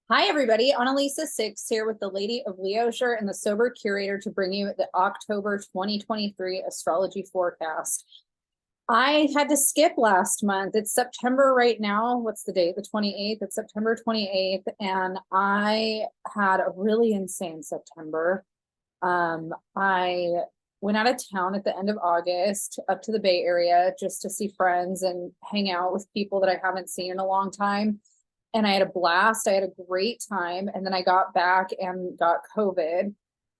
Hi, everybody. Analisa 6 here with the Lady of Leisure and the Sober Curator to bring you the October 2023 astrology forecast. I had to skip last month. It's September right now. What's the date? The 28th. It's September 28th. And I had a really insane September. I went out of town at the end of August up to the Bay Area just to see friends and hang out with people that I haven't seen in a long time. And I had a blast. I had a great time. And then I got back and got COVID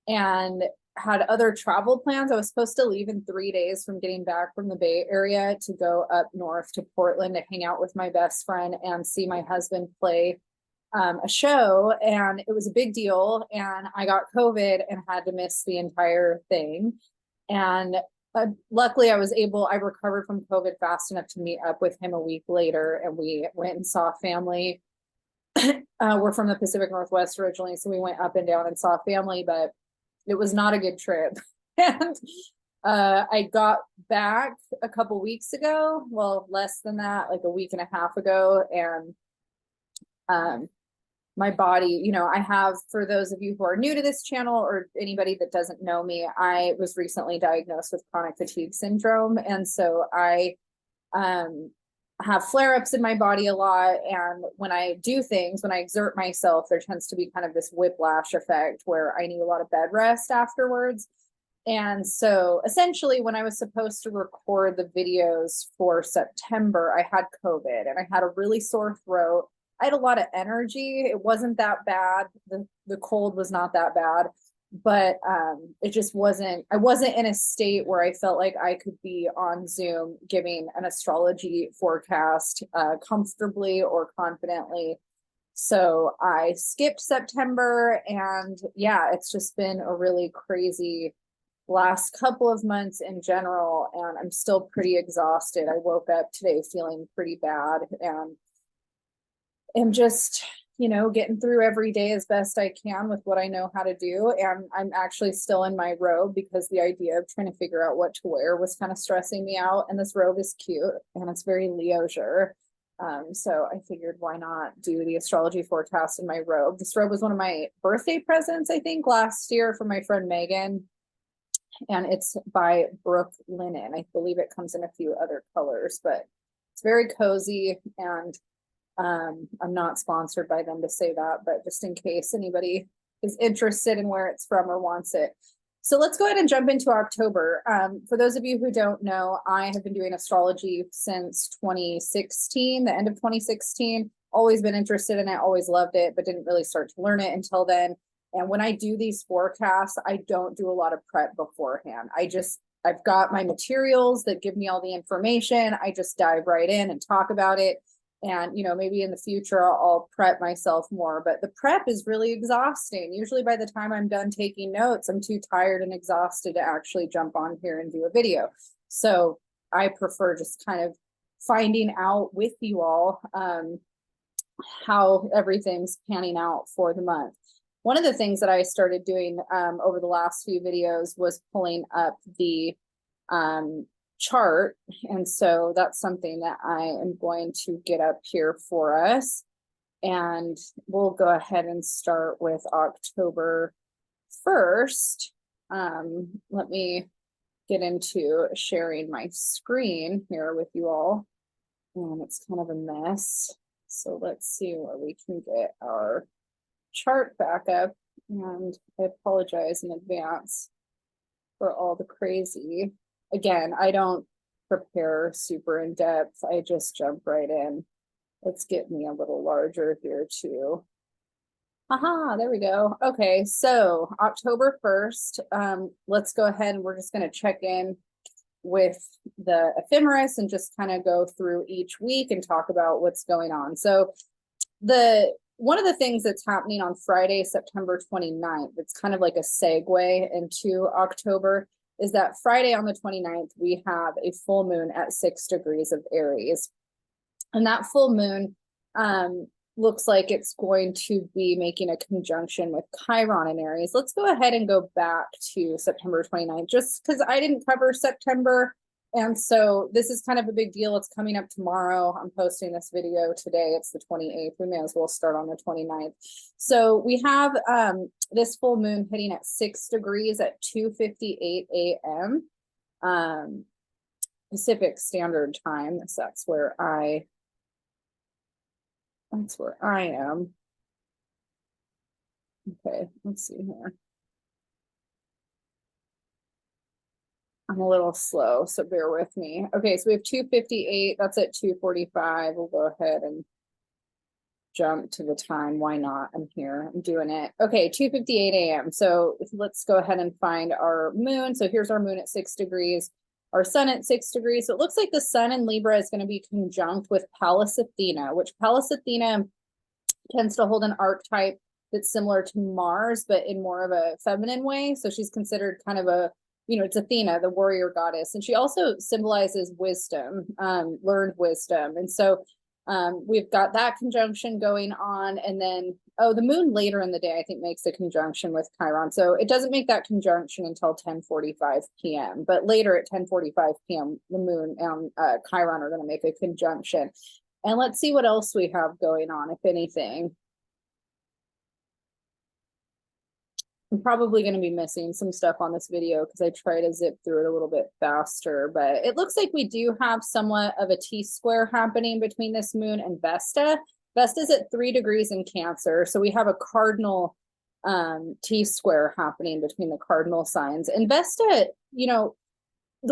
and had other travel plans. I was supposed to leave in 3 days from getting back from the Bay Area to go up north to Portland to hang out with my best friend and see my husband play a show. And it was a big deal. And I got COVID and had to miss the entire thing. And luckily I recovered from COVID fast enough to meet up with him a week later, and we went and saw family. We're from the Pacific Northwest originally, so we went up and down and saw family, but it was not a good trip. And I got back a couple weeks ago, well, less than that, like a week and a half ago, and my body, I have, for those of you who are new to this channel or anybody that doesn't know me, I was recently diagnosed with chronic fatigue syndrome. And so I have flare-ups in my body a lot. And when I do things, when I exert myself, there tends to be kind of this whiplash effect where I need a lot of bed rest afterwards. And so essentially when I was supposed to record the videos for September, I had COVID and I had a really sore throat. I had a lot of energy. It wasn't that bad. The cold was not that bad, but it just wasn't, I wasn't in a state where I felt like I could be on Zoom giving an astrology forecast comfortably or confidently. So I skipped September, and yeah, it's just been a really crazy last couple of months in general, and I'm still pretty exhausted. I woke up today feeling pretty bad, and am just, getting through every day as best I can with what I know how to do. And I'm actually still in my robe because the idea of trying to figure out what to wear was kind of stressing me out. And this robe is cute and it's very leisure. So I figured, why not do the astrology forecast in my robe? This robe was one of my birthday presents, I think, last year from my friend Megan. And it's by Brooke Linen. I believe it comes in a few other colors, but it's very cozy, and I'm not sponsored by them to say that, but just in case anybody is interested in where it's from or wants it. So let's go ahead and jump into October. For those of you who don't know, I have been doing astrology since 2016, the end of 2016. Always been interested in it, always loved it, but didn't really start to learn it until then. And when I do these forecasts, I don't do a lot of prep beforehand. I've got my materials that give me all the information. I just dive right in and talk about it. And, maybe in the future I'll prep myself more, but the prep is really exhausting. Usually by the time I'm done taking notes, I'm too tired and exhausted to actually jump on here and do a video. So I prefer just kind of finding out with you all how everything's panning out for the month. One of the things that I started doing over the last few videos was pulling up the chart, and so that's something that I am going to get up here for us, and we'll go ahead and start with October 1st. Let me get into sharing my screen here with you all, and it's kind of a mess, so let's see where we can get our chart back up. And I apologize in advance for all the crazy. Again, I don't prepare super in depth. I just jump right in. Let's get me a little larger here too. Aha, there we go. Okay, so October 1st, let's go ahead and we're just going to check in with the ephemeris and just kind of go through each week and talk about what's going on. So one of the things that's happening on Friday, September 29th, it's kind of like a segue into October, is that Friday on the 29th, we have a full moon at 6 degrees of Aries. And that full moon looks like it's going to be making a conjunction with Chiron in Aries. Let's go ahead and go back to September 29th, just because I didn't cover September And so this is kind of a big deal. It's coming up tomorrow. I'm posting this video today. It's the 28th. We may as well start on the 29th. So we have this full moon hitting at 6 degrees at 2:58 a.m. Pacific Standard Time. So that's where I am. Okay, let's see here. I'm a little slow, so bear with me. Okay, so we have 2:58. That's at 2:45. We'll go ahead and jump to the time. Why not? I'm here. I'm doing it. Okay, 2:58 a.m. So let's go ahead and find our moon. So here's our moon at 6 degrees, our sun at 6 degrees. So it looks like the sun in Libra is going to be conjunct with Pallas Athena, which Pallas Athena tends to hold an archetype that's similar to Mars, but in more of a feminine way. So she's considered kind of a, it's Athena, the warrior goddess. And she also symbolizes wisdom, learned wisdom. And so we've got that conjunction going on. And then, the moon later in the day, I think, makes a conjunction with Chiron. So it doesn't make that conjunction until 10:45 p.m. But later at 10:45 p.m., the moon and Chiron are going to make a conjunction. And let's see what else we have going on, if anything. I'm probably going to be missing some stuff on this video because I try to zip through it a little bit faster, but it looks like we do have somewhat of a T-square happening between this moon and Vesta. Vesta's at 3 degrees in Cancer, so we have a cardinal T-square happening between the cardinal signs. And Vesta, the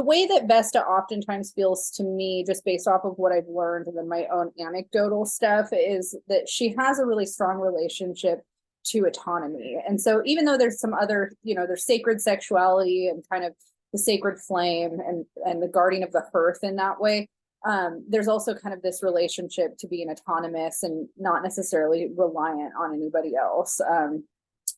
way that Vesta oftentimes feels to me, just based off of what I've learned and then my own anecdotal stuff, is that she has a really strong relationship to autonomy. And so even though there's some other, there's sacred sexuality and kind of the sacred flame and the guarding of the hearth in that way, there's also kind of this relationship to being autonomous and not necessarily reliant on anybody else.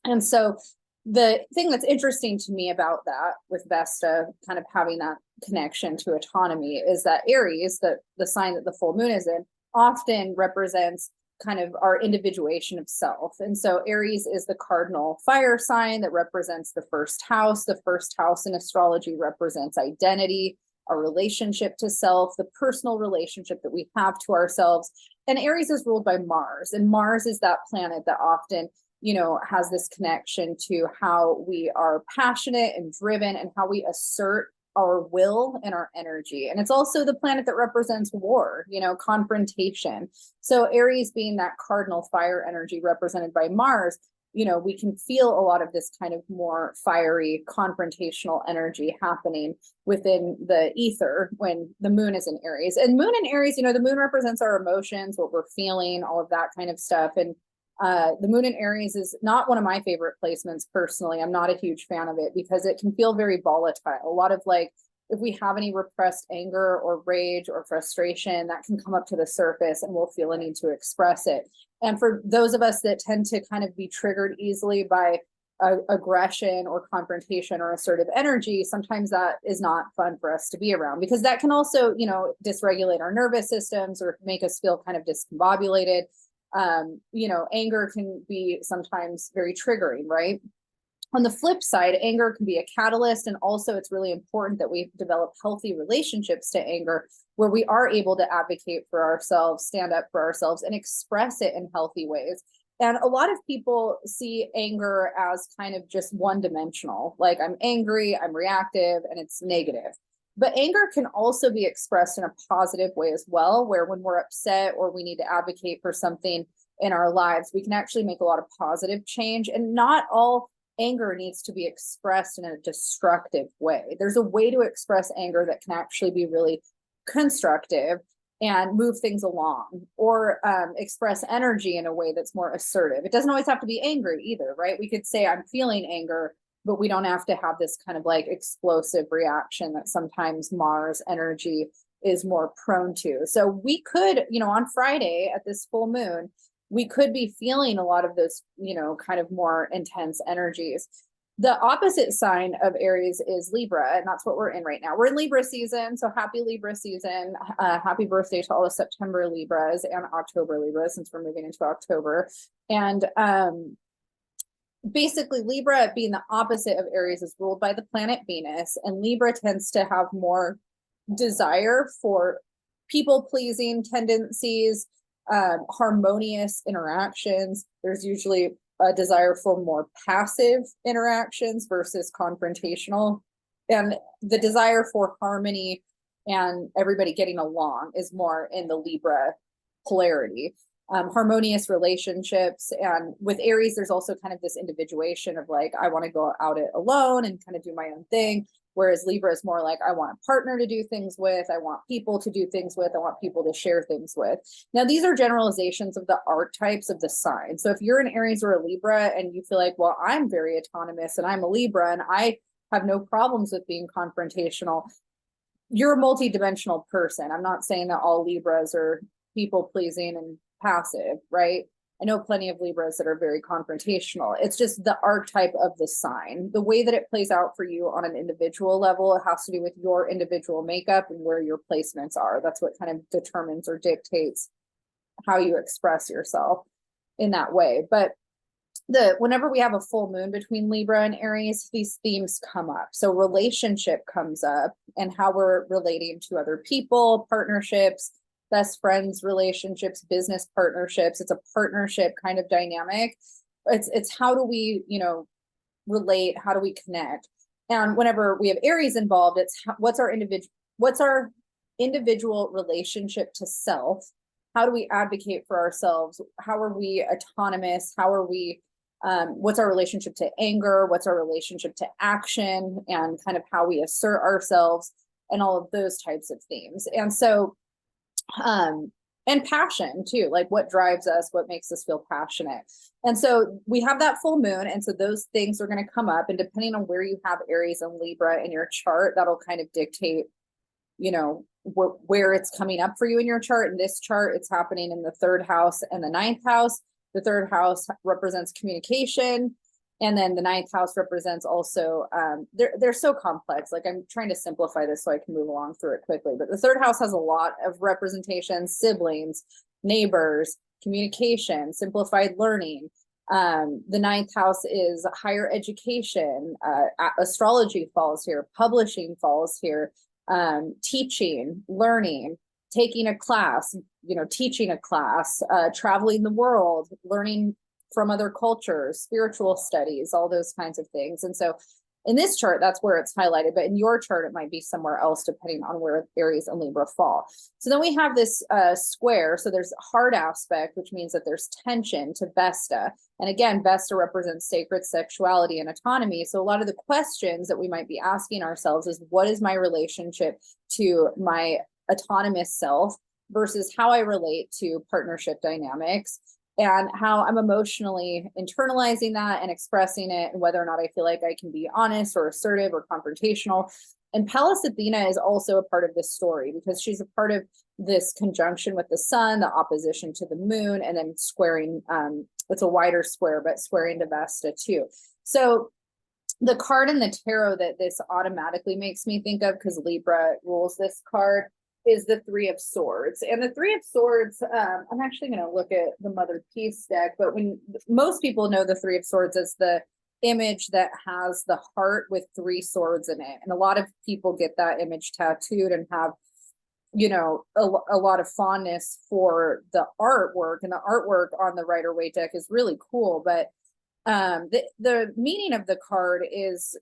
And so the thing that's interesting to me about that with Vesta kind of having that connection to autonomy is that Aries, the sign that the full moon is in, often represents kind of our individuation of self. And so Aries is the cardinal fire sign that represents the first house. The first house in astrology represents identity, our relationship to self, the personal relationship that we have to ourselves. And Aries is ruled by Mars, and Mars is that planet that often has this connection to how we are passionate and driven and how we assert our will and our energy. And it's also the planet that represents war, confrontation. So Aries being that cardinal fire energy represented by Mars, we can feel a lot of this kind of more fiery confrontational energy happening within the ether when the moon is in Aries. And moon in Aries, the moon represents our emotions, what we're feeling, all of that kind of stuff. And the moon in Aries is not one of my favorite placements personally. I'm not a huge fan of it because it can feel very volatile. A lot of if we have any repressed anger or rage or frustration, that can come up to the surface and we'll feel a need to express it. And for those of us that tend to kind of be triggered easily by aggression or confrontation or assertive energy, sometimes that is not fun for us to be around because that can also, dysregulate our nervous systems or make us feel kind of discombobulated. Anger can be sometimes very triggering, right? On the flip side, anger can be a catalyst. And also it's really important that we develop healthy relationships to anger where we are able to advocate for ourselves, stand up for ourselves, and express it in healthy ways. And a lot of people see anger as kind of just one-dimensional. Like, I'm angry, I'm reactive, and it's negative. But anger can also be expressed in a positive way as well, where when we're upset or we need to advocate for something in our lives, we can actually make a lot of positive change. And not all anger needs to be expressed in a destructive way. There's a way to express anger that can actually be really constructive and move things along, or express energy in a way that's more assertive. It doesn't always have to be angry either, right? We could say I'm feeling anger, but we don't have to have this kind of explosive reaction that sometimes Mars energy is more prone to. So we could, on Friday at this full moon, we could be feeling a lot of those, kind of more intense energies. The opposite sign of Aries is Libra, and that's what we're in right now. We're in Libra season, so happy Libra season. Happy birthday to all the September Libras and October Libras, since we're moving into October. And basically, Libra, being the opposite of Aries, is ruled by the planet Venus, and Libra tends to have more desire for people pleasing tendencies, harmonious interactions. There's usually a desire for more passive interactions versus confrontational. And the desire for harmony and everybody getting along is more in the Libra polarity. Harmonious relationships. And with Aries, there's also kind of this individuation of like, I want to go out it alone and kind of do my own thing. Whereas Libra is more like, I want a partner to do things with. I want people to do things with. I want people to share things with. Now, these are generalizations of the archetypes of the sign. So if you're an Aries or a Libra and you feel like, well, I'm very autonomous and I'm a Libra and I have no problems with being confrontational, you're a multi-dimensional person. I'm not saying that all Libras are people pleasing and passive, right? I know plenty of Libras that are very confrontational. It's just the archetype of the sign. The way that it plays out for you on an individual level, it has to do with your individual makeup and where your placements are. That's what kind of determines or dictates how you express yourself in that way. But whenever we have a full moon between Libra and Aries, these themes come up. So relationship comes up and how we're relating to other people, partnerships, best friends relationships, business partnerships. It's a partnership kind of dynamic. It's how do we, relate? How do we connect? And whenever we have Aries involved, it's what's our individual relationship to self? How do we advocate for ourselves? How are we autonomous? How are we what's our relationship to anger? What's our relationship to action, and kind of how we assert ourselves, and all of those types of themes. And so and passion too, like what drives us, what makes us feel passionate. And so we have that full moon, and so those things are going to come up, and depending on where you have Aries and Libra in your chart, that'll kind of dictate where it's coming up for you in your chart. In this chart, it's happening in the 3rd house and the 9th house. The 3rd house represents communication, and then the 9th house represents also, they're so complex. Like, I'm trying to simplify this so I can move along through it quickly. But the 3rd house has a lot of representation: siblings, neighbors, communication, simplified learning. The 9th house is higher education. Astrology falls here. Publishing falls here. Teaching, learning, taking a class, teaching a class, traveling the world, learning from other cultures, spiritual studies, all those kinds of things. And so in this chart, that's where it's highlighted, but in your chart, it might be somewhere else depending on where Aries and Libra fall. So then we have this square. So there's hard aspect, which means that there's tension to Vesta. And again, Vesta represents sacred sexuality and autonomy. So a lot of the questions that we might be asking ourselves is, what is my relationship to my autonomous self versus how I relate to partnership dynamics, and how I'm emotionally internalizing that and expressing it, and whether or not I feel like I can be honest or assertive or confrontational. And Pallas Athena is also a part of this story because she's a part of this conjunction with the sun, the opposition to the moon, and then squaring, it's a wider square, but squaring to Vesta too. So the card in the tarot that this automatically makes me think of, because Libra rules this card, is the 3 of Swords. And the 3 of Swords, I'm actually going to look at the Mother Peace deck, but when most people know the 3 of Swords as the image that has the heart with 3 swords in it. And a lot of people get that image tattooed and have, a lot of fondness for the artwork, and the artwork on the Rider-Waite deck is really cool. But the meaning of the card is,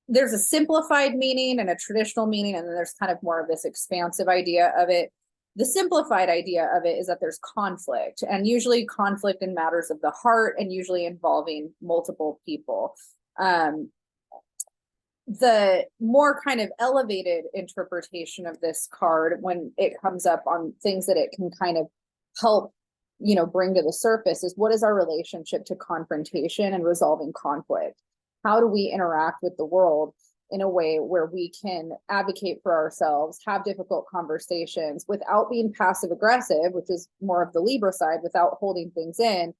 there's a simplified meaning and a traditional meaning, and then there's kind of more of this expansive idea of it. The simplified idea of it is that there's conflict, and usually conflict in matters of the heart, and usually involving multiple people. The more kind of elevated interpretation of this card, when it comes up on things that it can kind of help, bring to the surface, is what is our relationship to confrontation and resolving conflict? How do we interact with the world in a way where we can advocate for ourselves, have difficult conversations without being passive aggressive, which is more of the Libra side, without holding things in?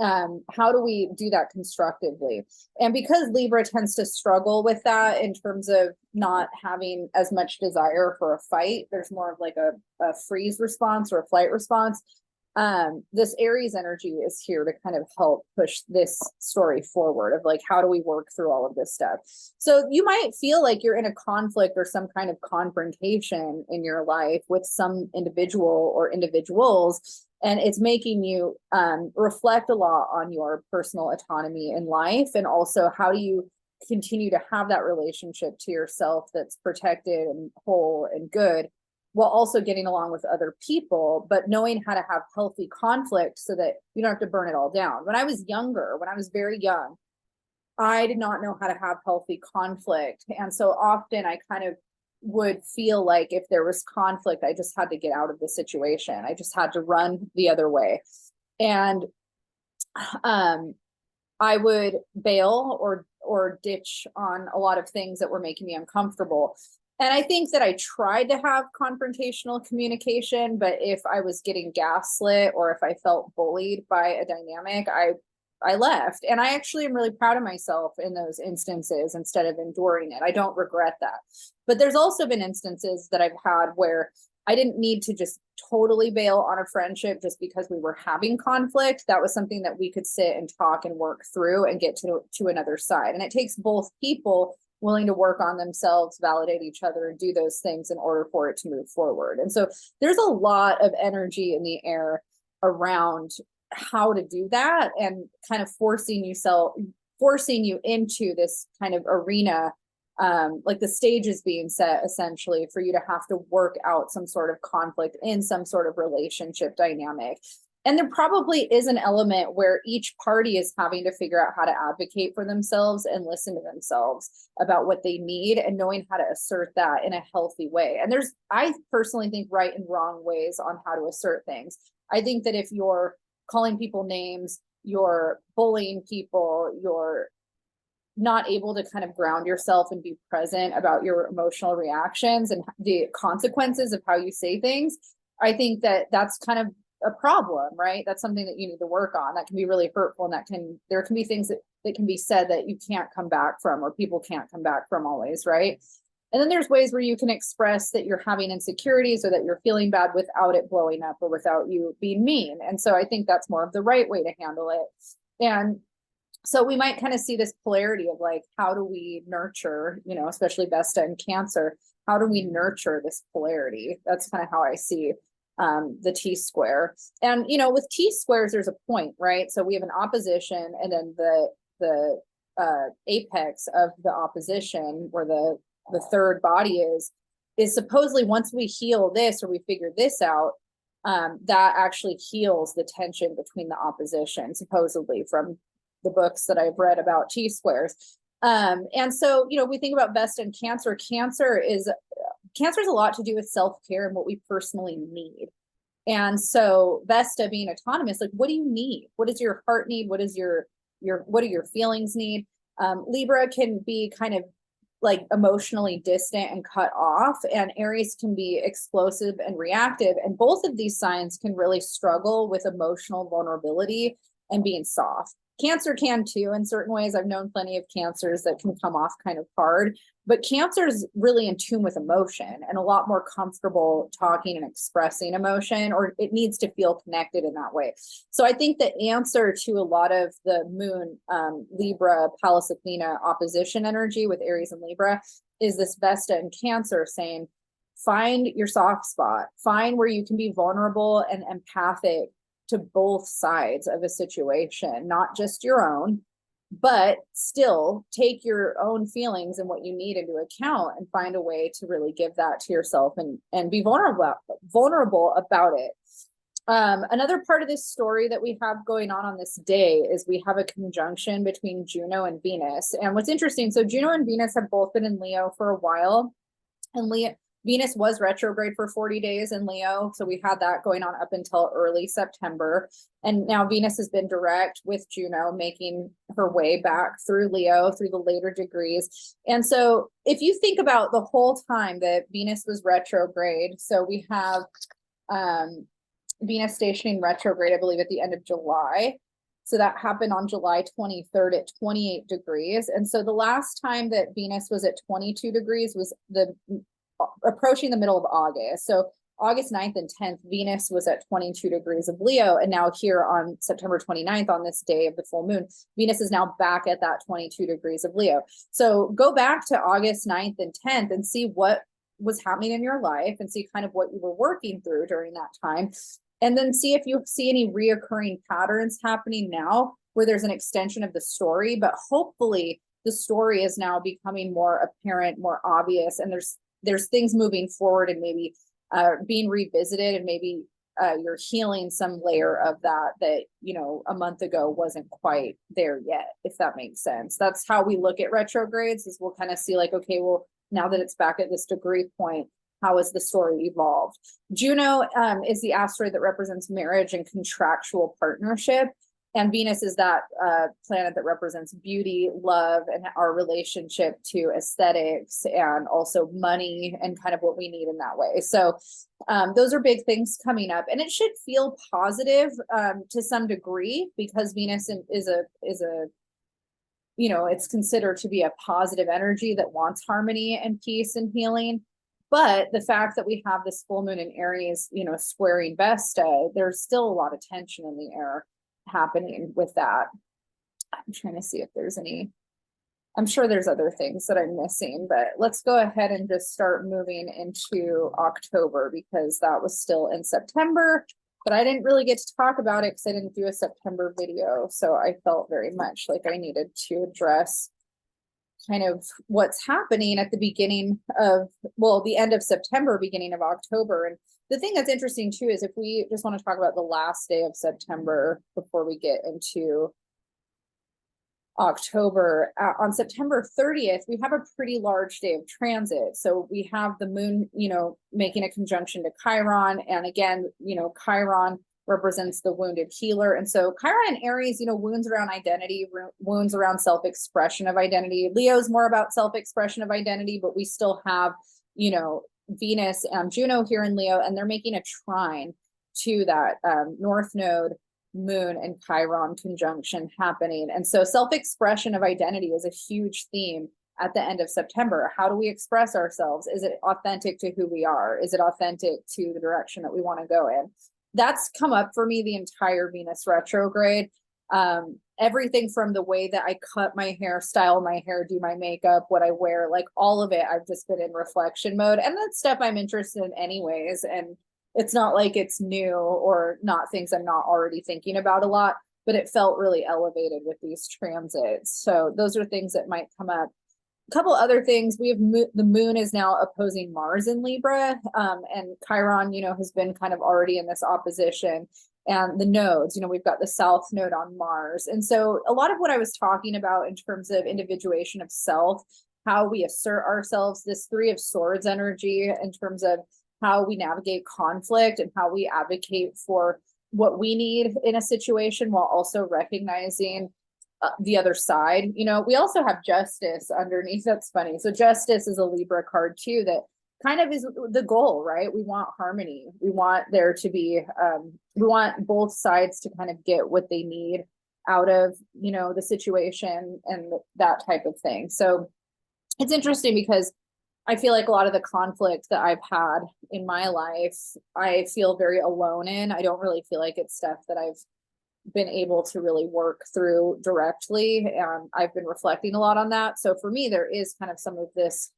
How do we do that constructively? And because Libra tends to struggle with that in terms of not having as much desire for a fight, there's more of like a freeze response or a flight response. this Aries energy is here to kind of help push this story forward of like, how do we work through all of this stuff? So you might feel like you're in a conflict or some kind of confrontation in your life with some individual or individuals, and it's making you reflect a lot on your personal autonomy in life, and also how do you continue to have that relationship to yourself that's protected and whole and good, while also getting along with other people, but knowing how to have healthy conflict so that you don't have to burn it all down. When I was younger, when I was very young, I did not know how to have healthy conflict. And so often I kind of would feel like if there was conflict, I just had to get out of the situation. I just had to run the other way. And I would bail or ditch on a lot of things that were making me uncomfortable. And I think that I tried to have confrontational communication, but if I was getting gaslit or if I felt bullied by a dynamic, I left. And I actually am really proud of myself in those instances instead of enduring it. I don't regret that. But there's also been instances that I've had where I didn't need to just totally bail on a friendship just because we were having conflict. That was something that we could sit and talk and work through and get to another side. And it takes both people willing to work on themselves, validate each other, and do those things in order for it to move forward. And so there's a lot of energy in the air around how to do that, and kind of forcing you into this kind of arena, like the stage is being set essentially for you to have to work out some sort of conflict in some sort of relationship dynamic. And there probably is an element where each party is having to figure out how to advocate for themselves and listen to themselves about what they need, and knowing how to assert that in a healthy way. And I personally think, right and wrong ways on how to assert things. I think that if you're calling people names, you're bullying people, you're not able to kind of ground yourself and be present about your emotional reactions and the consequences of how you say things, I think that that's kind of a problem, right? That's something that you need to work on. That can be really hurtful, and there can be things that can be said that you can't come back from, or people can't come back from always, right? And then there's ways where you can express that you're having insecurities or that you're feeling bad without it blowing up or without you being mean. And so I think that's more of the right way to handle it. And so we might kind of see this polarity of like, how do we nurture, especially Vesta and Cancer, how do we nurture this polarity? That's kind of how I see the T-square. And, with T-squares, there's a point, right? So we have an opposition, and then the apex of the opposition, where the third body is supposedly, once we heal this or we figure this out, that actually heals the tension between the opposition, supposedly, from the books that I've read about T-squares. And so, we think about Vesta and Cancer. Cancer is a lot to do with self-care and what we personally need. And so Vesta being autonomous, like, what do you need? What does your heart need? What is what do your feelings need? Libra can be kind of like emotionally distant and cut off, and Aries can be explosive and reactive. And both of these signs can really struggle with emotional vulnerability and being soft. Cancer can too in certain ways. I've known plenty of Cancers that can come off kind of hard, but Cancer is really in tune with emotion and a lot more comfortable talking and expressing emotion, or it needs to feel connected in that way. So I think the answer to a lot of the Moon, Libra, Pallas Athena opposition energy with Aries and Libra is this Vesta and Cancer saying, find your soft spot, find where you can be vulnerable and empathic to both sides of a situation, not just your own, but still take your own feelings and what you need into account, and find a way to really give that to yourself and be vulnerable about it. Another part of this story that we have going on this day is we have a conjunction between Juno and Venus. And what's interesting, so Juno and Venus have both been in Leo for a while, and Venus was retrograde for 40 days in Leo. So we had that going on up until early September. And now Venus has been direct with Juno, making her way back through Leo, through the later degrees. And so if you think about the whole time that Venus was retrograde, so we have Venus stationing retrograde, I believe, at the end of July. So that happened on July 23rd at 28 degrees. And so the last time that Venus was at 22 degrees was approaching the middle of August. So August 9th and 10th, Venus was at 22 degrees of Leo. And now here on September 29th, on this day of the full moon, Venus is now back at that 22 degrees of Leo. So go back to August 9th and 10th and see what was happening in your life and see kind of what you were working through during that time. And then see if you see any reoccurring patterns happening now where there's an extension of the story, but hopefully the story is now becoming more apparent, more obvious, and there's things moving forward and maybe being revisited, and maybe you're healing some layer of that you know a month ago wasn't quite there yet, if that makes sense. That's how we look at retrogrades, is we'll kind of see like, okay, well, now that it's back at this degree point, how has the story evolved? Juno is the asteroid that represents marriage and contractual partnership. And Venus is that planet that represents beauty, love, and our relationship to aesthetics and also money and kind of what we need in that way. So those are big things coming up, and it should feel positive to some degree, because Venus is a you know, it's considered to be a positive energy that wants harmony and peace and healing. But the fact that we have this full moon in Aries, you know, squaring Vesta, there's still a lot of tension in the air happening with that. I'm trying to see if there's any, I'm sure there's other things that I'm missing, but let's go ahead and just start moving into October, because that was still in September, but I didn't really get to talk about it because I didn't do a September video. So I felt very much like I needed to address kind of what's happening at the beginning of, well, the end of September, beginning of October. And the thing that's interesting too is if we just want to talk about the last day of September before we get into October, on September 30th, we have a pretty large day of transit. So we have the moon, you know, making a conjunction to Chiron. And again, you know, Chiron represents the wounded healer. And so Chiron and Aries, you know, wounds around identity, wounds around self-expression of identity. Leo's more about self-expression of identity, but we still have, you know, Venus and Juno here in Leo, and they're making a trine to that North Node, Moon, and Chiron conjunction happening. And so self-expression of identity is a huge theme at the end of September. How do we express ourselves? Is it authentic to who we are? Is it authentic to the direction that we want to go in? That's come up for me the entire Venus retrograde. Everything from the way that I cut my hair, style my hair, do my makeup, what I wear, like all of it, I've just been in reflection mode. And that's stuff I'm interested in anyways. And it's not like it's new or not things I'm not already thinking about a lot, but it felt really elevated with these transits. So those are things that might come up. A couple other things, we have the moon is now opposing Mars in Libra, and Chiron, you know, has been kind of already in this opposition. And the nodes, you know, we've got the South Node on Mars. And so a lot of what I was talking about in terms of individuation of self, how we assert ourselves, this Three of Swords energy in terms of how we navigate conflict and how we advocate for what we need in a situation while also recognizing the other side. You know, we also have Justice underneath. That's funny. So Justice is a Libra card too, that kind of is the goal, right? We want harmony. We want there to be, we want both sides to kind of get what they need out of, you know, the situation and that type of thing. So it's interesting because I feel like a lot of the conflict that I've had in my life, I feel very alone in. I don't really feel like it's stuff that I've been able to really work through directly. And I've been reflecting a lot on that. So for me, there is kind of some of this,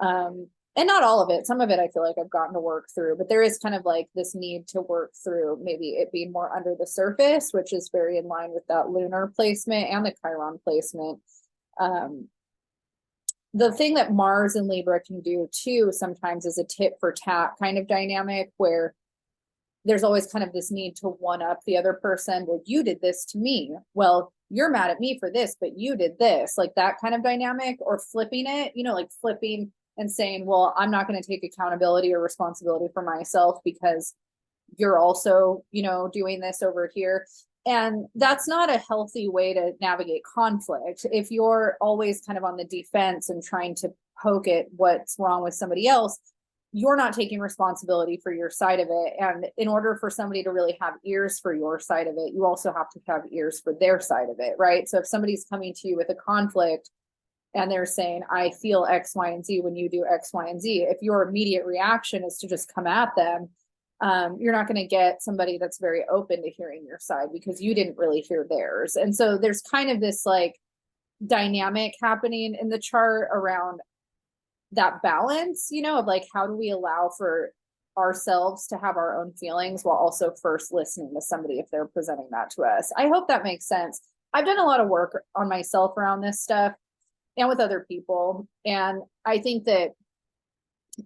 and not all of it, some of it I feel like I've gotten to work through, but there is kind of like this need to work through maybe it being more under the surface, which is very in line with that lunar placement and the Chiron placement. The thing that Mars and Libra can do too sometimes is a tit for tat kind of dynamic where there's always kind of this need to one up the other person. Well, you did this to me. Well, you're mad at me for this, but you did this, like that kind of dynamic, or flipping it, you know, like flipping and saying, well, I'm not going to take accountability or responsibility for myself because you're also, you know, doing this over here. And that's not a healthy way to navigate conflict. If you're always kind of on the defense and trying to poke at what's wrong with somebody else, you're not taking responsibility for your side of it. And in order for somebody to really have ears for your side of it, you also have to have ears for their side of it, right? So if somebody's coming to you with a conflict and they're saying, I feel X, Y, and Z when you do X, Y, and Z, if your immediate reaction is to just come at them, you're not going to get somebody that's very open to hearing your side because you didn't really hear theirs. And so there's kind of this like dynamic happening in the chart around that balance, you know, of like, how do we allow for ourselves to have our own feelings while also first listening to somebody if they're presenting that to us. I hope that makes sense. I've done a lot of work on myself around this stuff and with other people. And I think that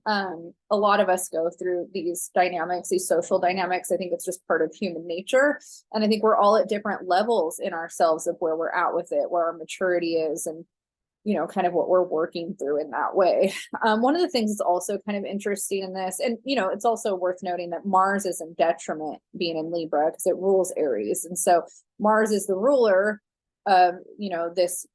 a lot of us go through these dynamics, these social dynamics. I think it's just part of human nature. And I think we're all at different levels in ourselves of where we're at with it, where our maturity is, and, you know, kind of what we're working through in that way. One of the things that's also kind of interesting in this, and, you know, it's also worth noting that Mars is in detriment being in Libra because it rules Aries. And so Mars is the ruler of, you know, this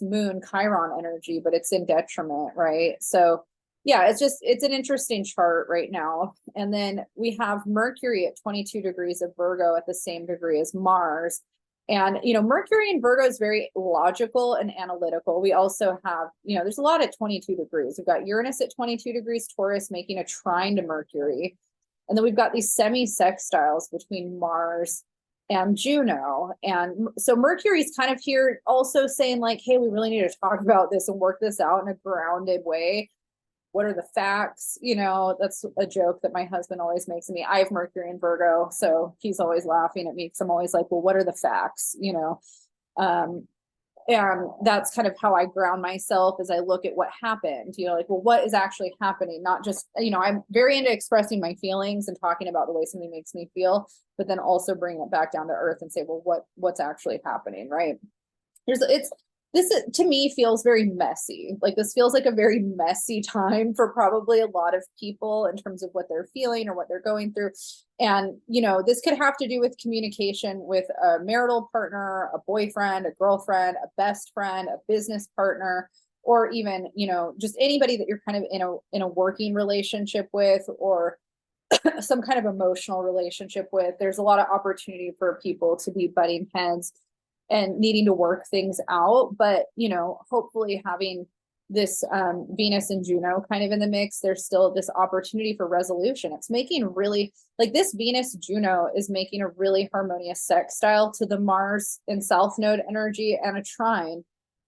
moon Chiron energy, but it's in detriment, right? So yeah, it's an interesting chart right now. And then we have Mercury at 22 degrees of Virgo at the same degree as Mars. And, you know, Mercury in Virgo is very logical and analytical. We also have, you know, there's a lot at 22 degrees. We've got Uranus at 22 degrees Taurus making a trine to Mercury. And then we've got these semi-sextiles between Mars and Juno. And so Mercury's kind of here also saying like, hey, we really need to talk about this and work this out in a grounded way. What are the facts? You know, that's a joke that my husband always makes of me. I have Mercury in Virgo, so he's always laughing at me because I'm always like, well, what are the facts? You know, and that's kind of how I ground myself as I look at what happened, you know, like, well, what is actually happening? Not just, you know, I'm very into expressing my feelings and talking about the way something makes me feel, but then also bring it back down to earth and say, well, what's actually happening, right? This to me feels very messy. Like this feels like a very messy time for probably a lot of people in terms of what they're feeling or what they're going through. And, you know, this could have to do with communication with a marital partner, a boyfriend, a girlfriend, a best friend, a business partner, or even, you know, just anybody that you're kind of in a working relationship with, or some kind of emotional relationship with. There's a lot of opportunity for people to be butting heads and needing to work things out. But, you know, hopefully having this Venus and Juno kind of in the mix, there's still this opportunity for resolution. It's making really, like this Venus Juno is making a really harmonious sextile to the Mars and South Node energy and a trine.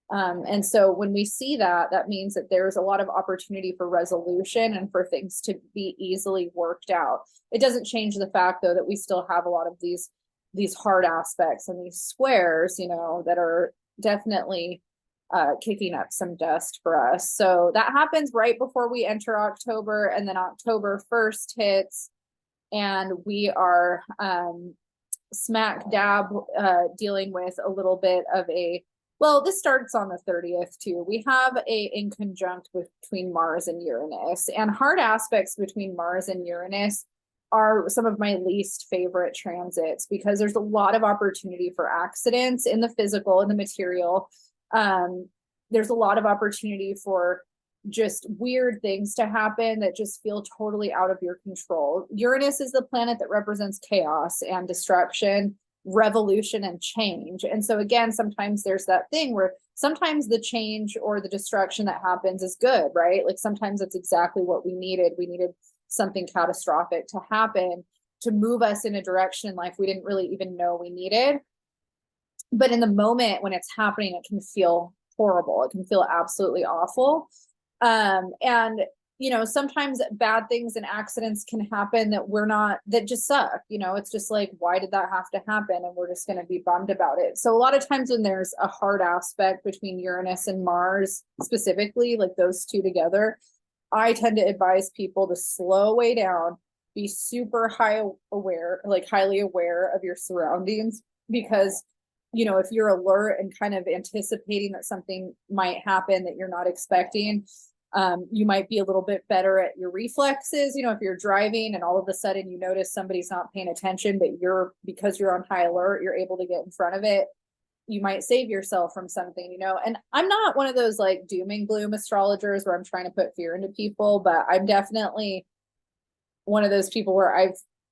And so when we see that, that means that there's a lot of opportunity for resolution and for things to be easily worked out. It doesn't change the fact, though, that we still have a lot of these hard aspects and these squares, you know, that are definitely kicking up some dust for us. So that happens right before we enter October, and then October 1st hits and we are smack dab dealing with a little bit of a, well, this starts on the 30th too. We have a in conjunct between Mars and Uranus, and hard aspects between Mars and Uranus are some of my least favorite transits because there's a lot of opportunity for accidents in the physical and the material. There's a lot of opportunity for just weird things to happen that just feel totally out of your control. Uranus is the planet that represents chaos and destruction, revolution, and change. And so again, sometimes there's that thing where sometimes the change or the destruction that happens is good, right? Like sometimes it's exactly what we needed. We needed something catastrophic to happen to move us in a direction in life we didn't really even know we needed. But in the moment when it's happening, it can feel horrible. It can feel absolutely awful. And, you know, sometimes bad things and accidents can happen that just suck. You know, it's just like, why did that have to happen? And we're just going to be bummed about it. So a lot of times when there's a hard aspect between Uranus and Mars, specifically, like those two together, I tend to advise people to slow way down, be super highly aware of your surroundings, because, you know, if you're alert and kind of anticipating that something might happen that you're not expecting, you might be a little bit better at your reflexes. You know, if you're driving and all of a sudden you notice somebody's not paying attention, but because you're on high alert, you're able to get in front of it. You might save yourself from something, you know. And I'm not one of those like doom and gloom astrologers where I'm trying to put fear into people, but I'm definitely one of those people where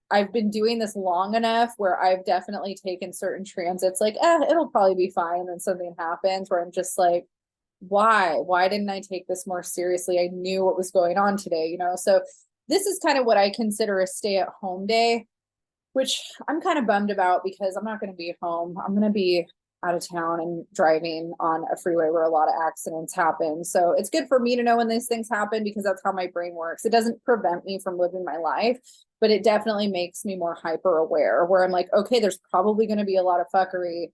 I've been doing this long enough where I've definitely taken certain transits like, it'll probably be fine. And then something happens where I'm just like, why didn't I take this more seriously? I knew what was going on today, you know? So this is kind of what I consider a stay-at-home day, which I'm kind of bummed about because I'm not going to be home. I'm going to be out of town and driving on a freeway where a lot of accidents happen. So it's good for me to know when these things happen because that's how my brain works. It doesn't prevent me from living my life, but it definitely makes me more hyper aware where I'm like, okay, there's probably going to be a lot of fuckery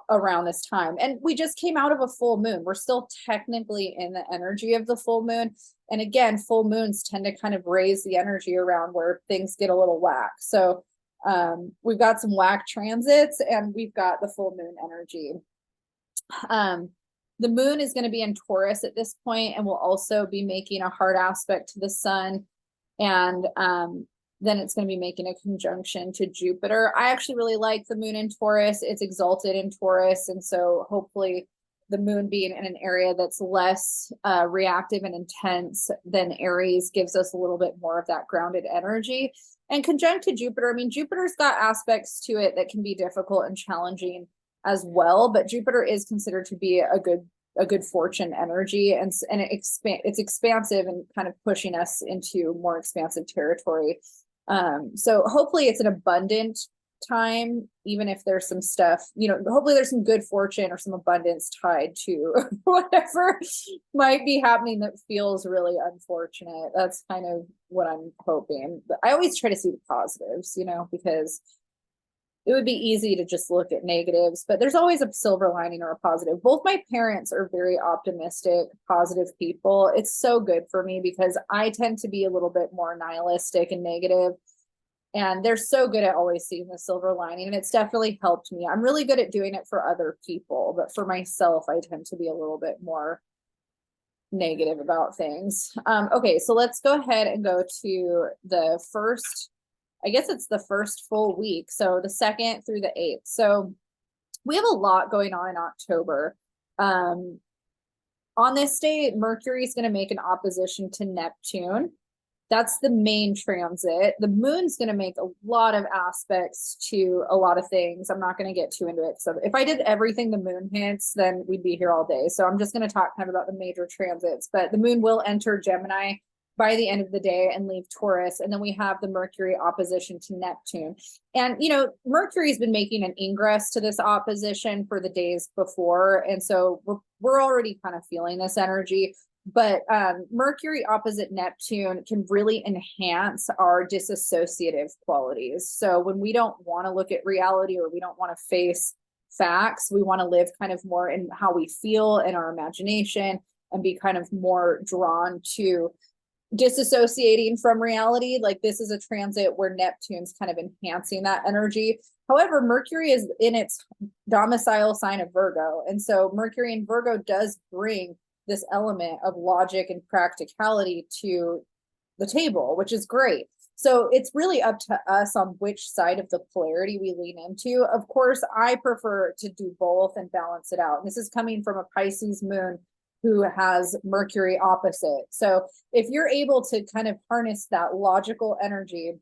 around this time. And we just came out of a full moon. We're still technically in the energy of the full moon. And again, full moons tend to kind of raise the energy around where things get a little whack. So we've got some whack transits and we've got the full moon energy. The moon is going to be in Taurus at this point and will also be making a hard aspect to the sun. And then it's going to be making a conjunction to Jupiter. I actually really like the moon in Taurus. It's exalted in Taurus. And so hopefully the moon being in an area that's less reactive and intense than Aries gives us a little bit more of that grounded energy. And conjunct to Jupiter, I mean, Jupiter's got aspects to it that can be difficult and challenging as well, but Jupiter is considered to be a good fortune energy, and it's expansive and kind of pushing us into more expansive territory. So hopefully it's an abundant time, even if there's some stuff, hopefully there's some good fortune or some abundance tied to whatever might be happening that feels really unfortunate. That's kind of what I'm hoping. But I always try to see the positives, because it would be easy to just look at negatives, but there's always a silver lining or a positive. Both my parents are very optimistic, positive people. It's so good for me because I tend to be a little bit more nihilistic and negative, and they're so good at always seeing the silver lining, and it's definitely helped me. I'm really good at doing it for other people, but for myself, I tend to be a little bit more negative about things. Okay, so let's go ahead and go to the first, I guess it's the first full week. So the 2nd through the 8th. So we have a lot going on in October. On this day, Mercury is going to make an opposition to Neptune. That's the main transit. The moon's going to make a lot of aspects to a lot of things. I'm not going to get too into it. So if I did everything the moon hits, then we'd be here all day. So I'm just going to talk kind of about the major transits, but the moon will enter Gemini by the end of the day and leave Taurus. And then we have the Mercury opposition to Neptune. And, Mercury's been making an ingress to this opposition for the days before. And so we're already kind of feeling this energy. But Mercury opposite Neptune can really enhance our disassociative qualities. So when we don't want to look at reality or we don't want to face facts, we want to live kind of more in how we feel in our imagination and be kind of more drawn to disassociating from reality. Like this is a transit where Neptune's kind of enhancing that energy. However, Mercury is in its domicile sign of Virgo. And so Mercury in Virgo does bring this element of logic and practicality to the table, which is great. So it's really up to us on which side of the polarity we lean into. Of course, I prefer to do both and balance it out. And this is coming from a Pisces moon who has Mercury opposite. So if you're able to kind of harness that logical energy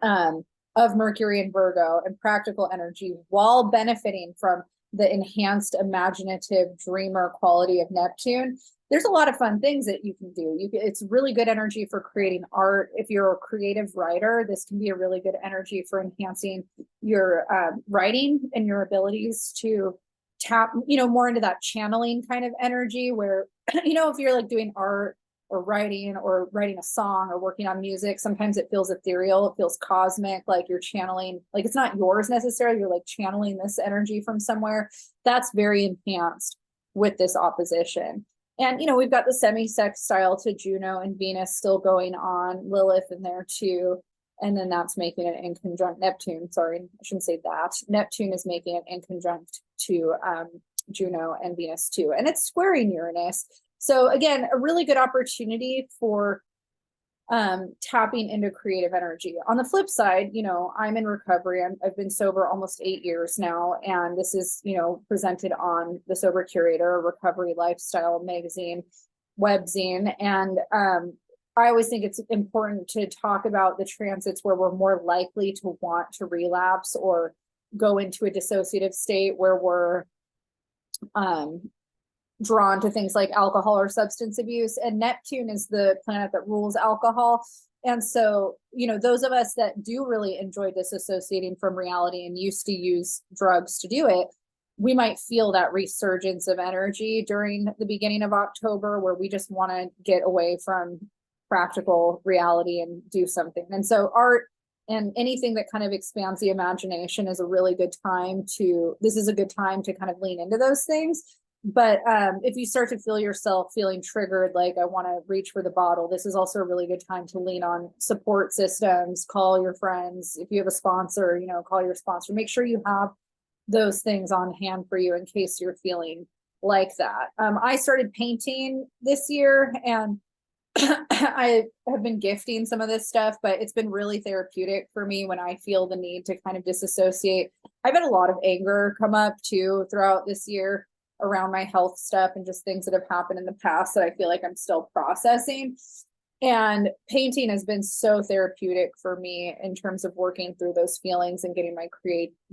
of Mercury and Virgo and practical energy while benefiting from the enhanced imaginative dreamer quality of Neptune, there's a lot of fun things that you can do. It's really good energy for creating art. If you're a creative writer, this can be a really good energy for enhancing your writing and your abilities to tap, more into that channeling kind of energy where, if you're like doing art or writing a song or working on music, sometimes it feels ethereal, it feels cosmic, like you're channeling, like it's not yours necessarily, you're like channeling this energy from somewhere. That's very enhanced with this opposition. And, we've got the semi-sextile to Juno and Venus still going on, Lilith in there too. And then that's making it in conjunct Neptune. Sorry, I shouldn't say that. Neptune is making it in conjunct to Juno and Venus too. And it's squaring Uranus. So again, a really good opportunity for tapping into creative energy. On the flip side, I'm in recovery. I've been sober almost 8 years now. And this is, presented on the Sober Curator, a recovery lifestyle magazine, webzine. And I always think it's important to talk about the transits where we're more likely to want to relapse or go into a dissociative state where we're drawn to things like alcohol or substance abuse. And Neptune is the planet that rules alcohol. And so, those of us that do really enjoy disassociating from reality and used to use drugs to do it, we might feel that resurgence of energy during the beginning of October where we just want to get away from practical reality and do something. And so art and anything that kind of expands the imagination is a really good time this is a good time to kind of lean into those things. But if you start to feel yourself feeling triggered, like I want to reach for the bottle, this is also a really good time to lean on support systems, call your friends. If you have a sponsor, call your sponsor. Make sure you have those things on hand for you in case you're feeling like that. I started painting this year, and I have been gifting some of this stuff, but it's been really therapeutic for me when I feel the need to kind of disassociate. I've had a lot of anger come up too throughout this year around my health stuff and just things that have happened in the past that I feel like I'm still processing. And painting has been so therapeutic for me in terms of working through those feelings and getting my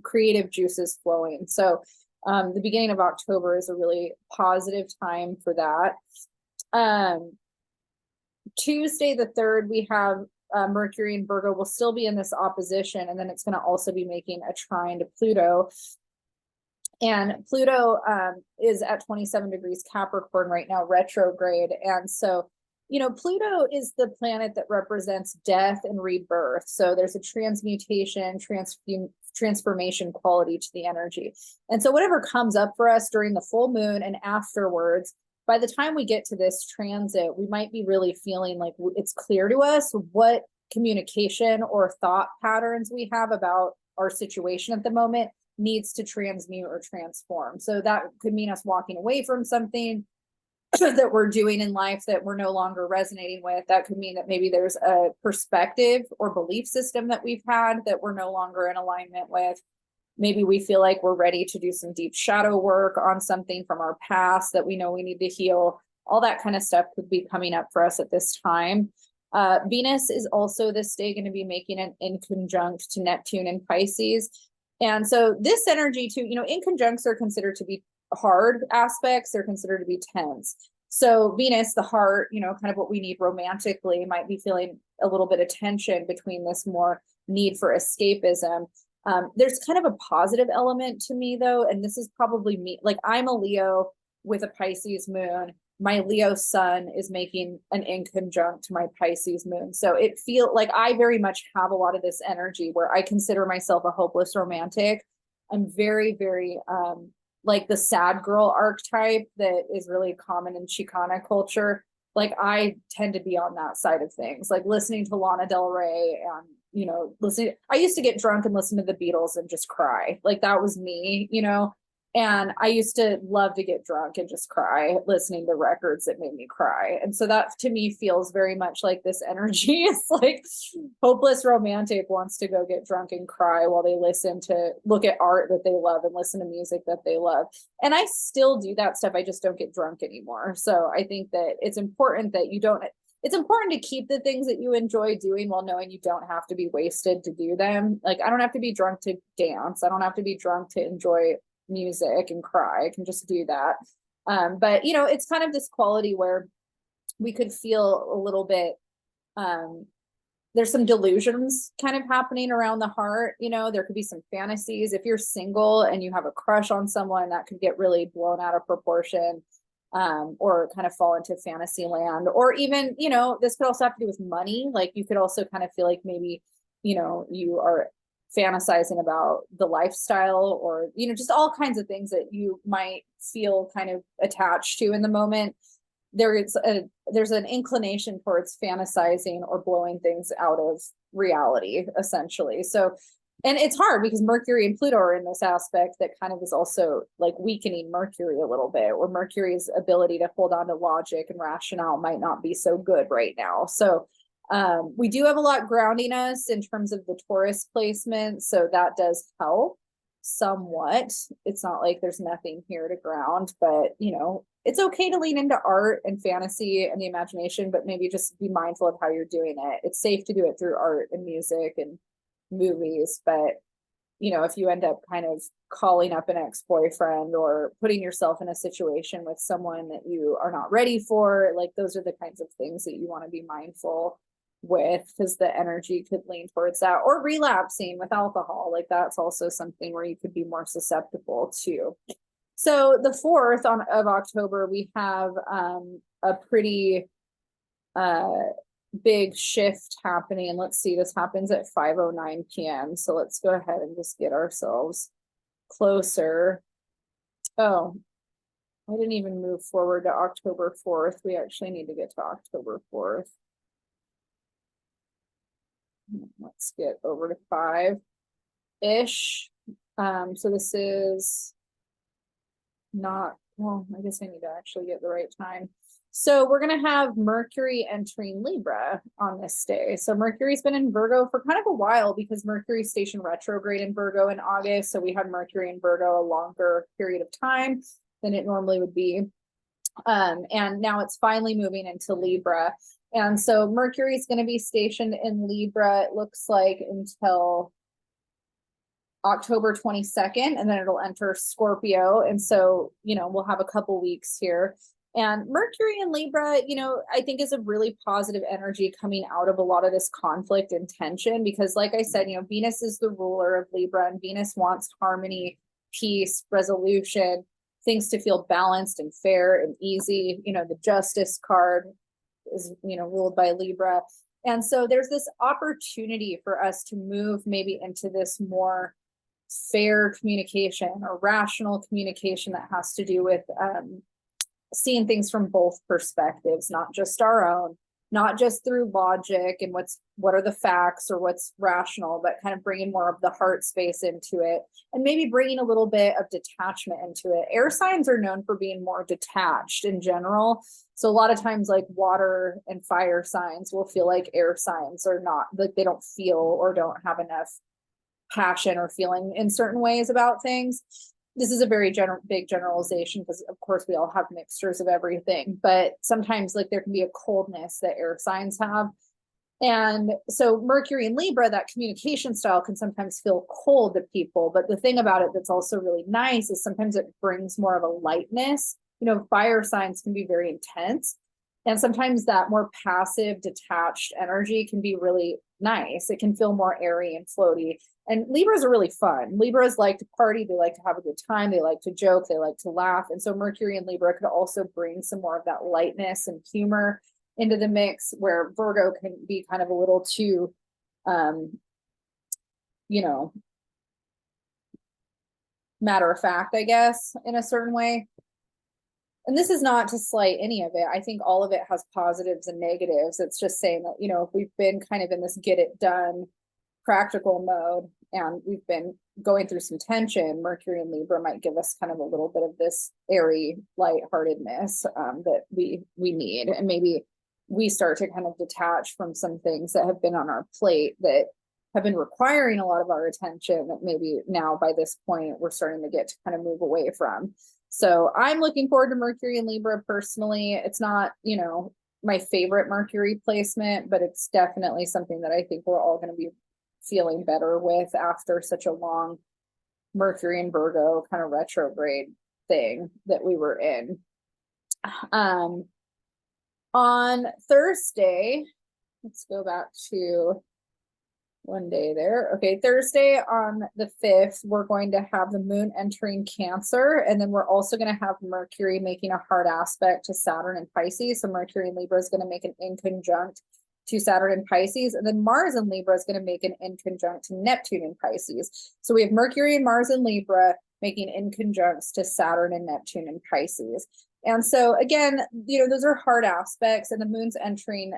creative juices flowing. So the beginning of October is a really positive time for that. Tuesday the 3rd, we have Mercury and Virgo will still be in this opposition, and then it's going to also be making a trine to Pluto. And Pluto is at 27 degrees Capricorn right now, retrograde. And so, Pluto is the planet that represents death and rebirth. So there's a transmutation, transformation quality to the energy. And so whatever comes up for us during the full moon and afterwards, by the time we get to this transit, we might be really feeling like it's clear to us what communication or thought patterns we have about our situation at the moment needs to transmute or transform. So that could mean us walking away from something that we're doing in life that we're no longer resonating with. That could mean that maybe there's a perspective or belief system that we've had that we're no longer in alignment with. Maybe we feel like we're ready to do some deep shadow work on something from our past that we know we need to heal. All that kind of stuff could be coming up for us at this time. Venus is also this day going to be making an inconjunct to Neptune and Pisces. And so this energy too, inconjuncts are considered to be hard aspects. They're considered to be tense. So Venus, the heart, kind of what we need romantically, might be feeling a little bit of tension between this more need for escapism. There's kind of a positive element to me though, and this is probably me. Like I'm a Leo with a Pisces moon. My Leo sun is making an inconjunct to my Pisces moon. So it feels like I very much have a lot of this energy where I consider myself a hopeless romantic. I'm very, very like the sad girl archetype that is really common in Chicana culture. Like I tend to be on that side of things, like listening to Lana Del Rey and I used to get drunk and listen to the Beatles and just cry. Like that was me, and I used to love to get drunk and just cry listening to records that made me cry. And so that to me feels very much like this energy. It's like hopeless romantic wants to go get drunk and cry while they look at art that they love and listen to music that they love. And I still do that stuff. I just don't get drunk anymore. So I think that it's important that it's important to keep the things that you enjoy doing while knowing you don't have to be wasted to do them. Like I don't have to be drunk to dance. I don't have to be drunk to enjoy music and cry. I can just do that. But it's kind of this quality where we could feel a little bit, there's some delusions kind of happening around the heart. There could be some fantasies. If you're single and you have a crush on someone, that could get really blown out of proportion. Or kind of fall into fantasy land, or even, this could also have to do with money. Like you could also kind of feel like maybe, you are fantasizing about the lifestyle or, just all kinds of things that you might feel kind of attached to in the moment. There's an inclination towards fantasizing or blowing things out of reality, essentially. So, and it's hard because Mercury and Pluto are in this aspect that kind of is also like weakening Mercury a little bit, or Mercury's ability to hold on to logic and rationale might not be so good right now. So we do have a lot grounding us in terms of the Taurus placement. So that does help somewhat. It's not like there's nothing here to ground, but it's okay to lean into art and fantasy and the imagination, but maybe just be mindful of how you're doing it. It's safe to do it through art and music and movies, but you know, if you end up kind of calling up an ex-boyfriend or putting yourself in a situation with someone that you are not ready for, like those are the kinds of things that you want to be mindful with, because the energy could lean towards that. Or relapsing with alcohol, like that's also something where you could be more susceptible to. So the 4th of October, we have a pretty big shift happening. And let's see, this happens at 5:09 p.m. So let's go ahead and just get ourselves closer. Oh, I didn't even move forward to October 4th. We actually need to get to October 4th. Let's get over to 5-ish. So this is not, well, I guess I need to actually get the right time. So we're going to have Mercury entering Libra on this day. So Mercury's been in Virgo for kind of a while because Mercury stationed retrograde in Virgo in August. So we had Mercury in Virgo a longer period of time than it normally would be. And now it's finally moving into Libra. And so Mercury is going to be stationed in Libra, it looks like, until October 22nd, and then it'll enter Scorpio. And so, you know, we'll have a couple weeks here. And Mercury in Libra, you know, I think is a really positive energy coming out of a lot of this conflict and tension, because like I said, you know, Venus is the ruler of Libra, and Venus wants harmony, peace, resolution, things to feel balanced and fair and easy. You know, the Justice card is, you know, ruled by Libra. And so there's this opportunity for us to move maybe into this more fair communication or rational communication that has to do with seeing things from both perspectives, not just our own, not just through logic and what are the facts or what's rational, but kind of bringing more of the heart space into it, and maybe bringing a little bit of detachment into it. Air signs are known for being more detached in general. So a lot of times, like water and fire signs will feel like air signs are not, like they don't feel or don't have enough passion or feeling in certain ways about things. This is a very big generalization, because of course we all have mixtures of everything, but sometimes like there can be a coldness that air signs have. And so Mercury in Libra, that communication style can sometimes feel cold to people. But the thing about it that's also really nice is sometimes it brings more of a lightness. You know, fire signs can be very intense. And sometimes that more passive, detached energy can be really nice. It can feel more airy and floaty. And Libras are really fun. Libras like to party. They like to have a good time. They like to joke. They like to laugh. And so Mercury in Libra could also bring some more of that lightness and humor into the mix, where Virgo can be kind of a little too, you know, matter of fact, I guess, in a certain way. And this is not to slight any of it. I think all of it has positives and negatives. It's just saying that, you know, if we've been kind of in this get it done practical mode and we've been going through some tension, Mercury in Libra might give us kind of a little bit of this airy lightheartedness that we need. And maybe we start to kind of detach from some things that have been on our plate that have been requiring a lot of our attention, that maybe now by this point we're starting to get to kind of move away from. So I'm looking forward to Mercury in Libra personally. It's not, you know, my favorite Mercury placement, but it's definitely something that I think we're all going to be feeling better with after such a long Mercury and Virgo kind of retrograde thing that we were in. On Thursday, let's go back to one day there. Okay, Thursday on the 5th, we're going to have the moon entering Cancer, and then we're also going to have Mercury making a hard aspect to Saturn and Pisces. So Mercury in Libra is going to make an inconjunct to Saturn and Pisces, and then Mars in Libra is going to make an inconjunct to Neptune and Pisces. So we have Mercury and Mars in Libra making inconjuncts to Saturn and Neptune and Pisces. And so again, you know, those are hard aspects, and the moon's entering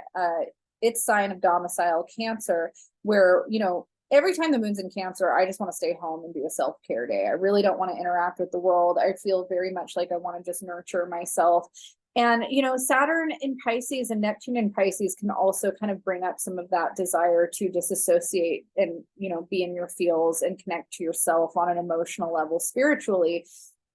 its sign of domicile, Cancer, where, you know, every time the moon's in Cancer, I just want to stay home and do a self-care day. I really don't want to interact with the world. I feel very much like I want to just nurture myself. And, you know, Saturn in Pisces and Neptune in Pisces can also kind of bring up some of that desire to disassociate and, you know, be in your feels and connect to yourself on an emotional level spiritually.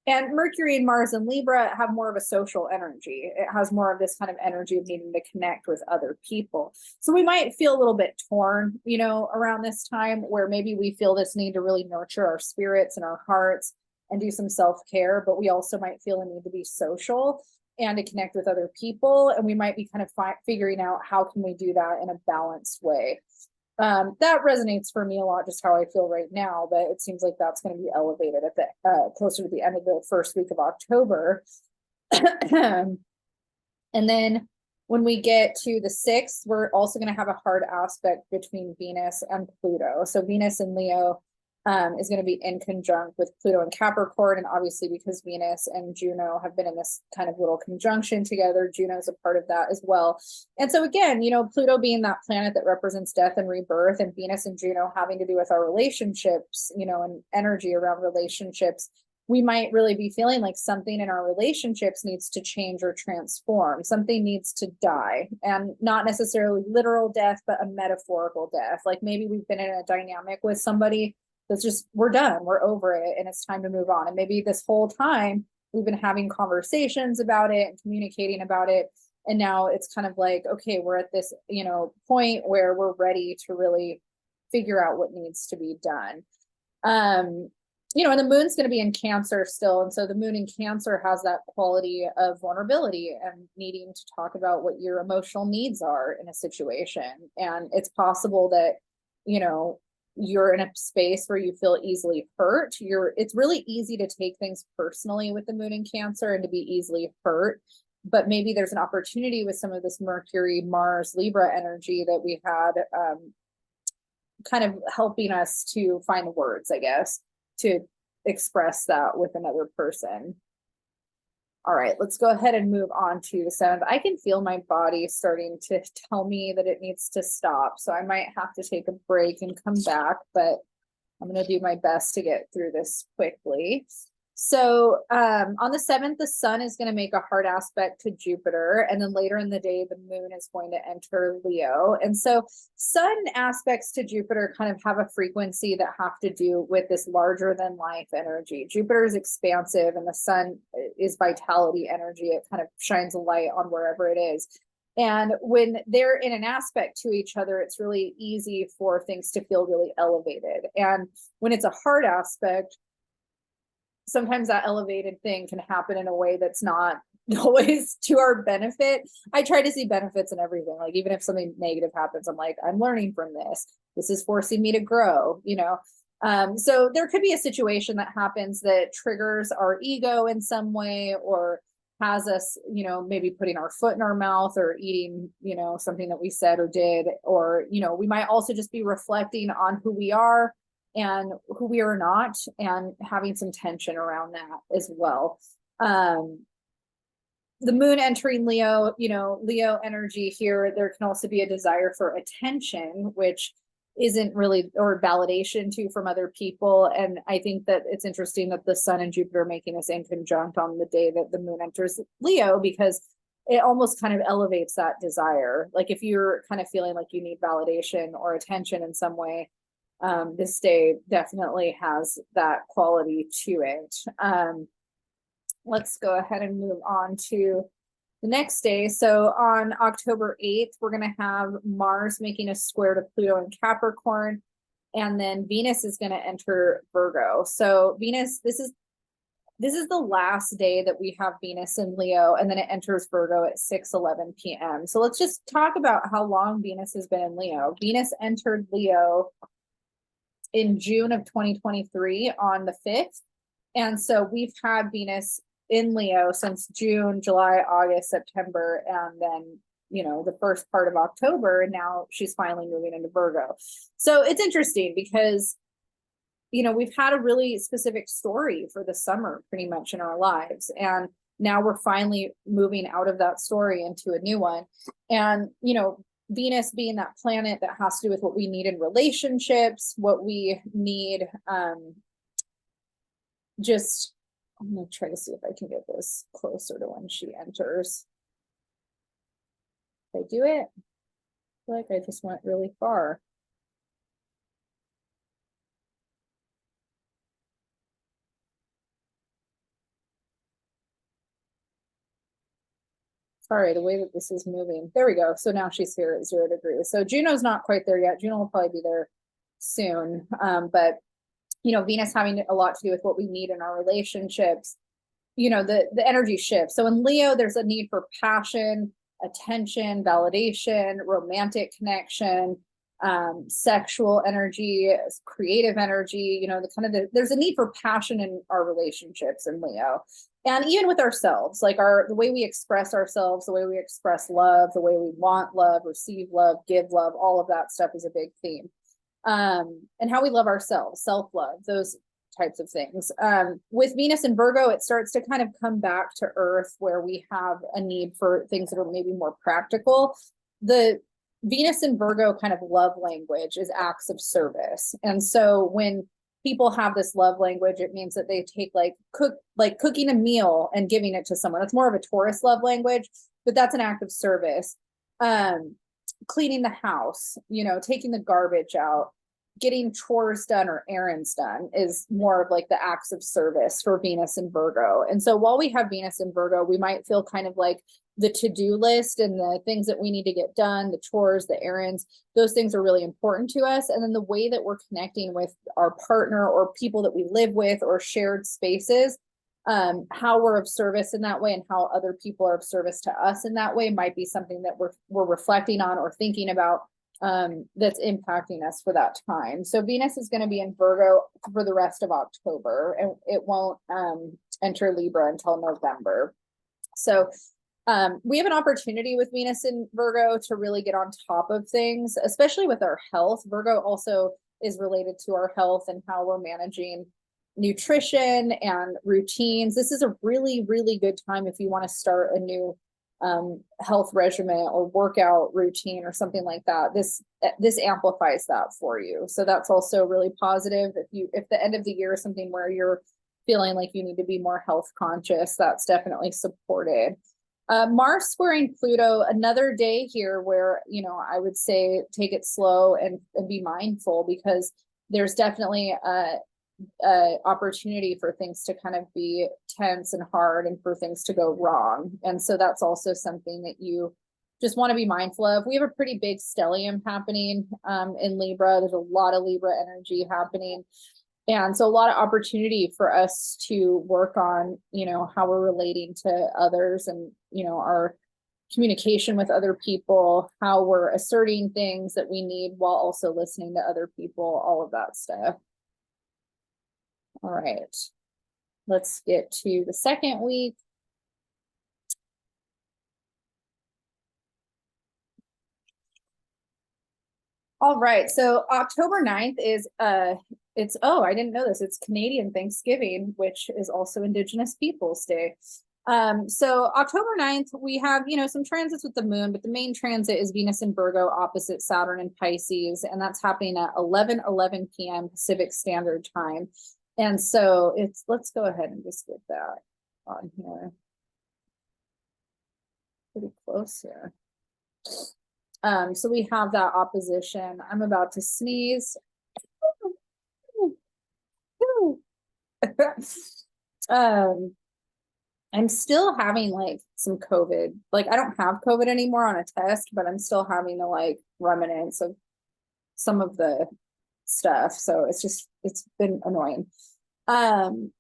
And Mercury and Mars and Libra have more of a social energy. It has more of this kind of energy of needing to connect with other people. So we might feel a little bit torn, you know, around this time, where maybe we feel this need to really nurture our spirits and our hearts and do some self-care, but we also might feel a need to be social and to connect with other people. And we might be kind of figuring out how can we do that in a balanced way. That resonates for me a lot, just how I feel right now, but it seems like that's going to be elevated at the closer to the end of the first week of October. And then when we get to the 6th, we're also going to have a hard aspect between Venus and Pluto. So Venus in Leo is going to be in conjunct with Pluto and Capricorn. And obviously, because Venus and Juno have been in this kind of little conjunction together, Juno's a part of that as well. And so again, you know, Pluto being that planet that represents death and rebirth, and Venus and Juno having to do with our relationships, you know, and energy around relationships, we might really be feeling like something in our relationships needs to change or transform. Something needs to die, and not necessarily literal death, but a metaphorical death. Like maybe we've been in a dynamic with somebody that's just, we're done, we're over it, and it's time to move on. And maybe this whole time we've been having conversations about it and communicating about it. And now it's kind of like, okay, we're at this, you know, point where we're ready to really figure out what needs to be done. You know, and the moon's going to be in Cancer still. And so the moon in Cancer has that quality of vulnerability and needing to talk about what your emotional needs are in a situation. And it's possible that, you know, you're in a space where you feel easily hurt. It's really easy to take things personally with the moon in Cancer and to be easily hurt. But maybe there's an opportunity with some of this Mercury, Mars, Libra energy that we had, kind of helping us to find words, I guess, to express that with another person. All right, let's go ahead and move on to the 7th. I can feel my body starting to tell me that it needs to stop. So I might have to take a break and come back, but I'm going to do my best to get through this quickly. So on the 7th, the sun is going to make a hard aspect to Jupiter. And then later in the day, the moon is going to enter Leo. And so sun aspects to Jupiter kind of have a frequency that have to do with this larger than life energy. Jupiter is expansive and the sun is vitality energy. It kind of shines a light on wherever it is. And when they're in an aspect to each other, it's really easy for things to feel really elevated. And when it's a hard aspect, sometimes that elevated thing can happen in a way that's not always to our benefit. I try to see benefits in everything. Like even if something negative happens, I'm like, I'm learning from this. This is forcing me to grow, you know? So there could be a situation that happens that triggers our ego in some way, or has us, you know, maybe putting our foot in our mouth or eating, you know, something that we said or did, or, you know, we might also just be reflecting on who we are and who we are not, and having some tension around that as well. The moon entering Leo, you know, Leo energy here, there can also be a desire for attention, which isn't really, or validation too from other people. And I think that it's interesting that the sun and Jupiter are making this in conjunct on the day that the moon enters Leo, because it almost kind of elevates that desire. Like if you're kind of feeling like you need validation or attention in some way, this day definitely has that quality to it. Let's go ahead and move on to the next day. So on October 8th, we're going to have Mars making a square to Pluto in Capricorn, and then Venus is going to enter Virgo. So Venus, this is the last day that we have Venus in Leo, and then it enters Virgo at 6:11 p.m. So let's just talk about how long Venus has been in Leo. Venus entered Leo in June of 2023 on the 5th. And so we've had Venus in Leo since June, July, August, September, and then, you know, the first part of October, and now she's finally moving into Virgo. So it's interesting because, you know, we've had a really specific story for the summer pretty much in our lives. And now we're finally moving out of that story into a new one. And, you know, Venus being that planet that has to do with what we need in relationships, what we need, just, I'm going to try to see if I can get this closer to when she enters. Did I do it? I feel like I just went really far. Sorry, the way that this is moving. There we go. So now she's here at 0 degrees. So Juno's not quite there yet. Juno will probably be there soon. But you know, Venus having a lot to do with what we need in our relationships, you know, the energy shifts. So in Leo, there's a need for passion, attention, validation, romantic connection, sexual energy, creative energy, you know, there's a need for passion in our relationships in Leo. And even with ourselves, like the way we express ourselves, the way we express love, the way we want love, receive love, give love, all of that stuff is a big theme. And how we love ourselves, self-love, those types of things. With Venus and Virgo, it starts to kind of come back to earth where we have a need for things that are maybe more practical. The Venus and Virgo kind of love language is acts of service. And so when people have this love language, it means that they take like cooking a meal and giving it to someone. It's more of a Taurus love language, but that's an act of service. Cleaning the house, you know, taking the garbage out, getting chores done or errands done is more of like the acts of service for Venus and Virgo. And so while we have Venus and Virgo, we might feel kind of like the to-do list and the things that we need to get done, the chores, the errands, those things are really important to us. And then the way that we're connecting with our partner or people that we live with or shared spaces, how we're of service in that way and how other people are of service to us in that way might be something that we're reflecting on or thinking about, that's impacting us for that time. So Venus is going to be in Virgo for the rest of October, and it won't enter Libra until November. So we have an opportunity with Venus in Virgo to really get on top of things, especially with our health. Virgo also is related to our health and how we're managing nutrition and routines. This is a really, really good time if you want to start a new health regimen or workout routine or something like that. This amplifies that for you. So that's also really positive. If the end of the year is something where you're feeling like you need to be more health conscious, that's definitely supported. Mars squaring Pluto, another day here where, you know, I would say take it slow and be mindful, because there's definitely opportunity for things to kind of be tense and hard and for things to go wrong. And so that's also something that you just want to be mindful of. We have a pretty big stellium happening in Libra. There's a lot of Libra energy happening. And so a lot of opportunity for us to work on, you know, how we're relating to others and, you know, our communication with other people, how we're asserting things that we need while also listening to other people, all of that stuff. All right, let's get to the second week. All right, so October 9th is, I didn't know this, it's Canadian Thanksgiving, which is also Indigenous Peoples Day. So October 9th, we have, you know, some transits with the moon, but the main transit is Venus in Virgo opposite Saturn in Pisces, and that's happening at 11:11 p.m. Pacific Standard Time. And so let's go ahead and just get that on here. Pretty close here. So we have that opposition. I'm about to sneeze. I'm still having like some COVID. Like I don't have COVID anymore on a test, but I'm still having the like remnants of some of the stuff. So it's been annoying. I'm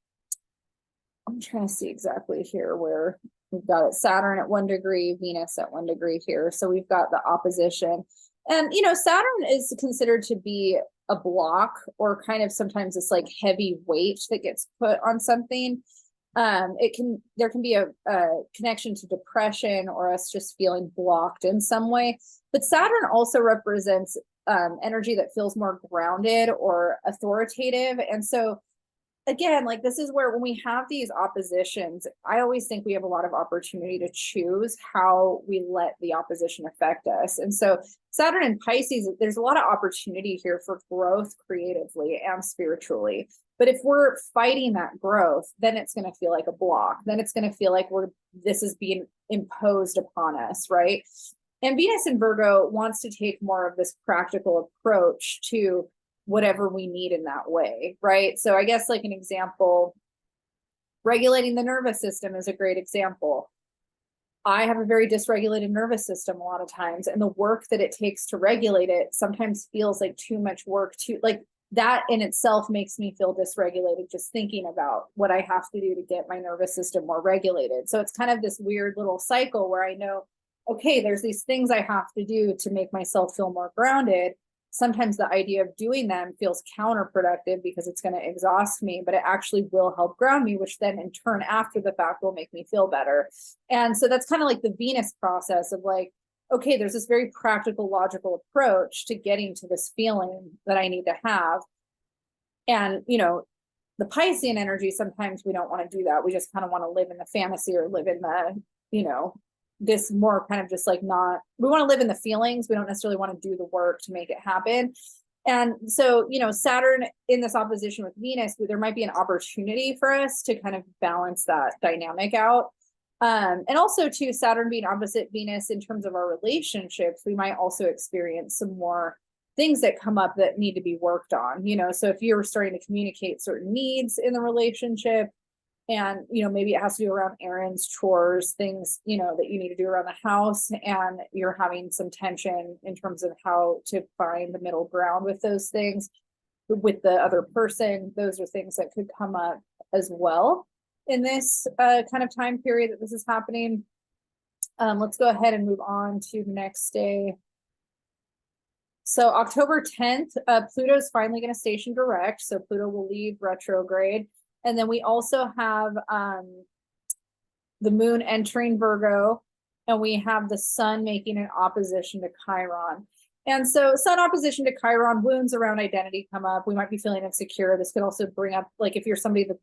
trying to see exactly here where we've got it. Saturn at 1 degree, Venus at 1 degree here. So we've got the opposition. And, you know, Saturn is considered to be a block or kind of sometimes it's like heavy weight that gets put on something. There can be a connection to depression or us just feeling blocked in some way. But Saturn also represents energy that feels more grounded or authoritative. And so again, like this is where when we have these oppositions, I always think we have a lot of opportunity to choose how we let the opposition affect us. And so Saturn and Pisces, there's a lot of opportunity here for growth creatively and spiritually. But if we're fighting that growth, then it's going to feel like a block. Then it's going to feel like this is being imposed upon us, right? And Venus in Virgo wants to take more of this practical approach to whatever we need in that way, right? So I guess like an example, regulating the nervous system is a great example. I have a very dysregulated nervous system a lot of times, and the work that it takes to regulate it sometimes feels like too much work, too like that in itself makes me feel dysregulated just thinking about what I have to do to get my nervous system more regulated. So it's kind of this weird little cycle where I know, okay, there's these things I have to do to make myself feel more grounded. Sometimes the idea of doing them feels counterproductive because it's going to exhaust me, but it actually will help ground me, which then in turn after the fact will make me feel better. And so that's kind of like the Venus process of like, okay, there's this very practical, logical approach to getting to this feeling that I need to have. And, you know, the Piscean energy, sometimes we don't want to do that. We just kind of want to live in the fantasy or live in the, you know, this more kind of just like not, we want to live in the feelings. We don't necessarily want to do the work to make it happen. And so, you know, Saturn in this opposition with Venus, there might be an opportunity for us to kind of balance that dynamic out. And also too, Saturn being opposite Venus in terms of our relationships, we might also experience some more things that come up that need to be worked on, you know. So if you're starting to communicate certain needs in the relationship, and you know, maybe it has to do around errands, chores, things, you know, that you need to do around the house, and you're having some tension in terms of how to find the middle ground with those things with the other person, those are things that could come up as well in this kind of time period that this is happening. Let's go ahead and move on to the next day. So October 10th, Pluto's finally going to station direct. So Pluto will leave retrograde. And then we also have the moon entering Virgo, and we have the sun making an opposition to Chiron. And so sun opposition to Chiron, wounds around identity come up. We might be feeling insecure. This could also bring up, like if you're somebody that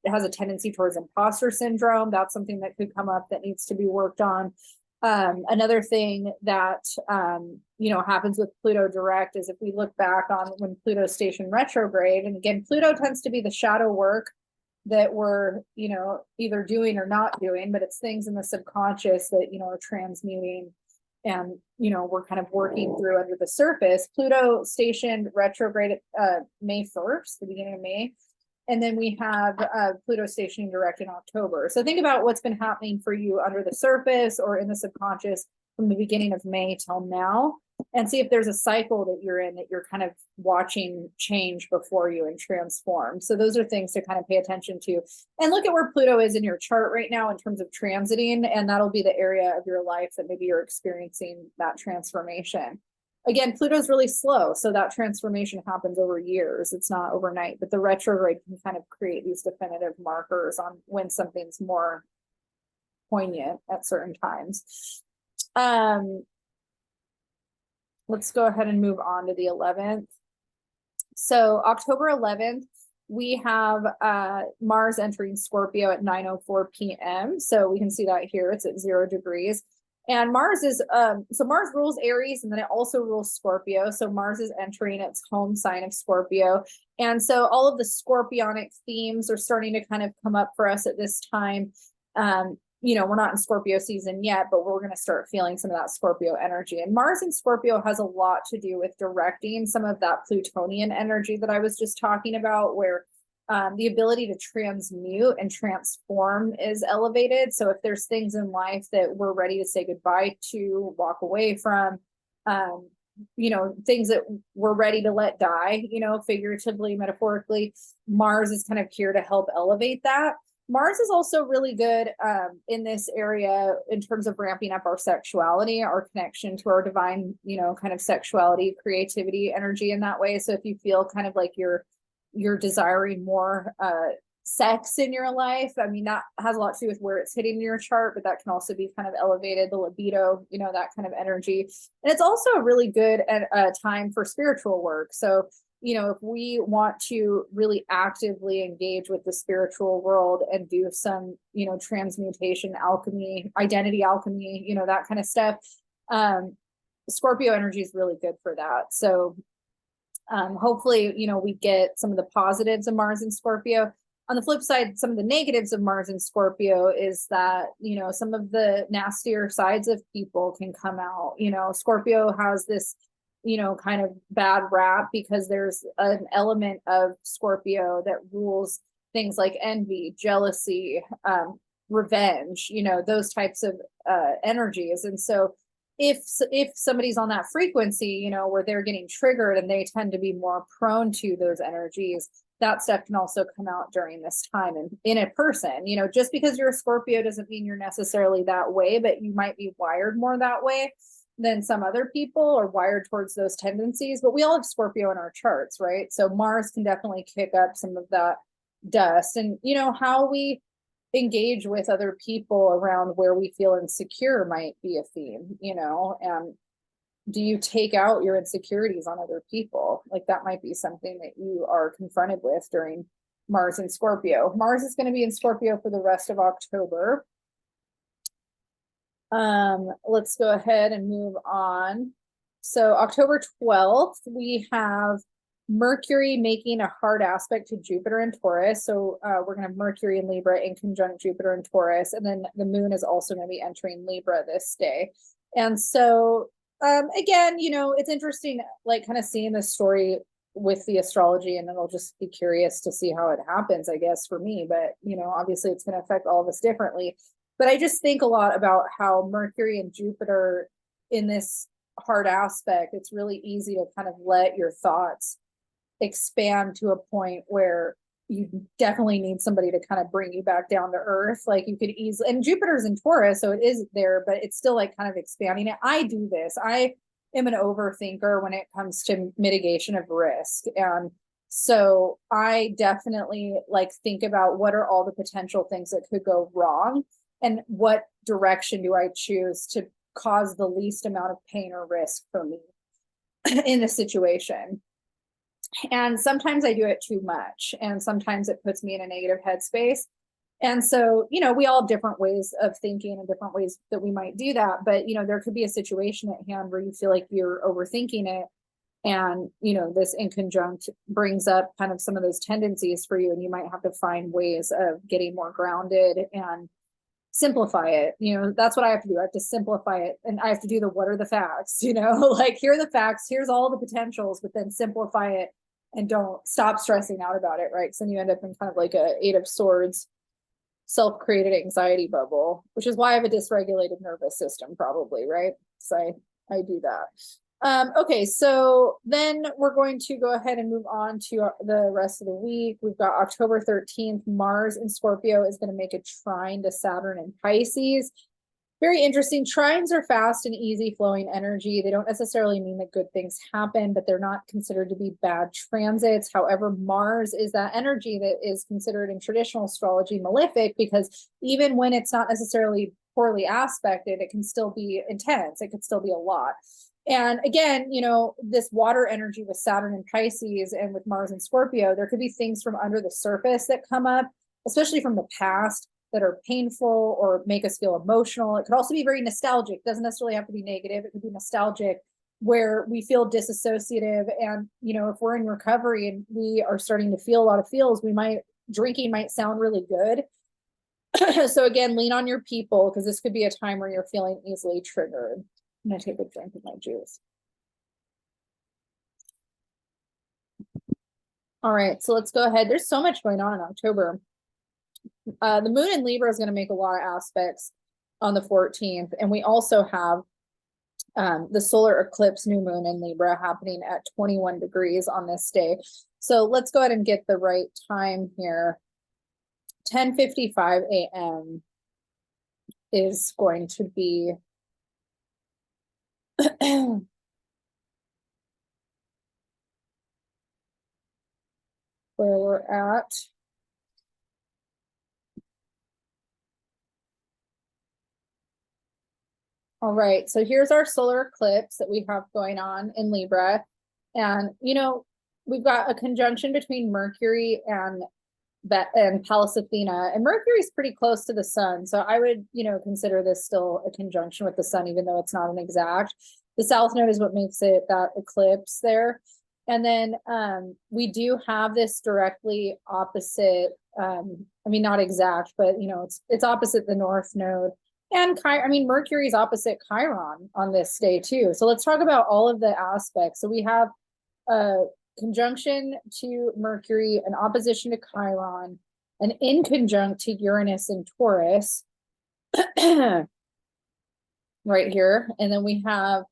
has a tendency towards imposter syndrome, that's something that could come up that needs to be worked on. Another thing that, you know, happens with Pluto direct is if we look back on when Pluto stationed retrograde, and again, Pluto tends to be the shadow work that we're, you know, either doing or not doing, but it's things in the subconscious that, you know, are transmuting and, you know, we're kind of working through under the surface. Pluto stationed retrograde May 1st, the beginning of May. And then we have Pluto stationing direct in October. So think about what's been happening for you under the surface or in the subconscious from the beginning of May till now, and see if there's a cycle that you're in that you're kind of watching change before you and transform. So those are things to kind of pay attention to. And look at where Pluto is in your chart right now in terms of transiting, and that'll be the area of your life that maybe you're experiencing that transformation. Again, Pluto's really slow, so that transformation happens over years. It's not overnight, but the retrograde can kind of create these definitive markers on when something's more poignant at certain times. Let's go ahead and move on to the 11th. So October 11th, we have Mars entering Scorpio at 9:04 p.m. So we can see that here, it's at 0 degrees. And Mars is, so Mars rules Aries, and then it also rules Scorpio. So Mars is entering its home sign of Scorpio. And so all of the scorpionic themes are starting to kind of come up for us at this time. You know, we're not in Scorpio season yet, but we're going to start feeling some of that Scorpio energy. And Mars in Scorpio has a lot to do with directing some of that Plutonian energy that I was just talking about, where the ability to transmute and transform is elevated. So if there's things in life that we're ready to say goodbye to, walk away from, you know, things that we're ready to let die, you know, figuratively, metaphorically, Mars is kind of here to help elevate that. Mars is also really good in this area in terms of ramping up our sexuality, our connection to our divine, you know, kind of sexuality, creativity, energy in that way. So if you feel kind of like you're desiring more sex in your life, I mean, that has a lot to do with where it's hitting in your chart, but that can also be kind of elevated, the libido, you know, that kind of energy. And it's also a really good time for spiritual work. So, you know, if we want to really actively engage with the spiritual world and do some, you know, transmutation, alchemy, identity alchemy, you know, that kind of stuff, Scorpio energy is really good for that. So hopefully, you know, we get some of the positives of Mars and Scorpio. On the flip side, some of the negatives of Mars and Scorpio is that, you know, some of the nastier sides of people can come out. You know, Scorpio has this, you know, kind of bad rap because there's an element of Scorpio that rules things like envy, jealousy, revenge, those types of energies. And so if somebody's on that frequency, where they're getting triggered and they tend to be more prone to those energies, that stuff can also come out during this time and in a person. Just because you're a Scorpio doesn't mean you're necessarily that way, but you might be wired more that way than some other people, or wired towards those tendencies. But we all have Scorpio in our charts, right? So Mars can definitely kick up some of that dust. And how we engage with other people around where we feel insecure might be a theme, and do you take out your insecurities on other people? Like that might be something that you are confronted with during Mars in Scorpio. Mars is going to be in Scorpio for the rest of October. Let's go ahead and move on. So October 12th, we have Mercury making a hard aspect to Jupiter and Taurus. So we're going to have Mercury in Libra in conjunct Jupiter and Taurus. And then the moon is also going to be entering Libra this day. And so again, it's interesting, like kind of seeing this story with the astrology, and then I'll just be curious to see how it happens, I guess, for me. But, obviously it's going to affect all of us differently. But I just think a lot about how Mercury and Jupiter in this hard aspect, it's really easy to kind of let your thoughts expand to a point where you definitely need somebody to kind of bring you back down to earth. Like you could easily, and Jupiter's in Taurus, so it is there, but it's still like kind of expanding it. I do this. I am an overthinker when it comes to mitigation of risk. And so I definitely like think about what are all the potential things that could go wrong and what direction do I choose to cause the least amount of pain or risk for me in the situation. And sometimes I do it too much, and sometimes it puts me in a negative headspace. And so, we all have different ways of thinking and different ways that we might do that. But, there could be a situation at hand where you feel like you're overthinking it. And, this in conjunct brings up kind of some of those tendencies for you. And you might have to find ways of getting more grounded and simplify it. That's what I have to do. I have to simplify it, and I have to do the what are the facts, like here are the facts, here's all the potentials, but then simplify it and don't stop stressing out about it, right? So then you end up in kind of like a Eight of Swords self-created anxiety bubble, which is why I have a dysregulated nervous system, probably, right? So I do that. Okay, so then we're going to go ahead and move on to the rest of the week. We've got October 13th, Mars in Scorpio is going to make a trine to Saturn in Pisces. Very interesting. Trines are fast and easy flowing energy. They don't necessarily mean that good things happen, but they're not considered to be bad transits. However, Mars is that energy that is considered in traditional astrology malefic, because even when it's not necessarily poorly aspected, it can still be intense. It could still be a lot. And again, this water energy with Saturn and Pisces and with Mars and Scorpio, there could be things from under the surface that come up, especially from the past, that are painful or make us feel emotional. It could also be very nostalgic. It doesn't necessarily have to be negative. It could be nostalgic, where we feel disassociative. And, if we're in recovery and we are starting to feel a lot of feels, drinking might sound really good. So again, lean on your people, because this could be a time where you're feeling easily triggered. I'm going to take a drink of my juice. All right, so let's go ahead. There's so much going on in October. The moon in Libra is going to make a lot of aspects on the 14th. And we also have the solar eclipse new moon in Libra happening at 21 degrees on this day. So let's go ahead and get the right time here. 10:55 a.m. is going to be where we're at. All right, so here's our solar eclipse that we have going on in Libra. And, we've got a conjunction between Mercury and Pallas Athena. And Mercury is pretty close to the sun. So I would, consider this still a conjunction with the sun, even though it's not an exact. The South Node is what makes it that eclipse there. And then we do have this directly opposite, not exact, but, it's opposite the North Node. And Mercury is opposite Chiron on this day too. So let's talk about all of the aspects. So we have a conjunction to Mercury, an opposition to Chiron. and in conjunct to Uranus and Taurus right here. And then we have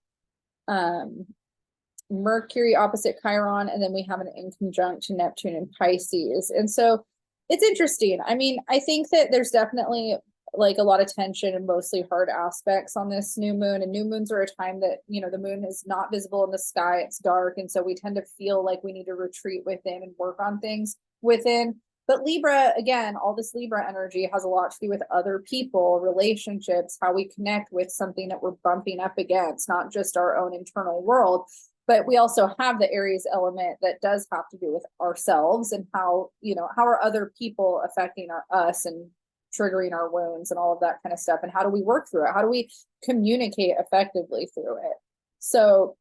Mercury opposite Chiron, and then we have an in conjunct to Neptune and Pisces. And so it's interesting. I mean, I think that there's definitely like a lot of tension and mostly hard aspects on this new moon. And new moons are a time that, you know, the moon is not visible in the sky, it's dark. And so we tend to feel like we need to retreat within and work on things within. But Libra, again, all this Libra energy has a lot to do with other people, relationships, how we connect with something that we're bumping up against, not just our own internal world. But we also have the Aries element that does have to do with ourselves and how, you know, how are other people affecting us and triggering our wounds and all of that kind of stuff. And how do we work through it? How do we communicate effectively through it? So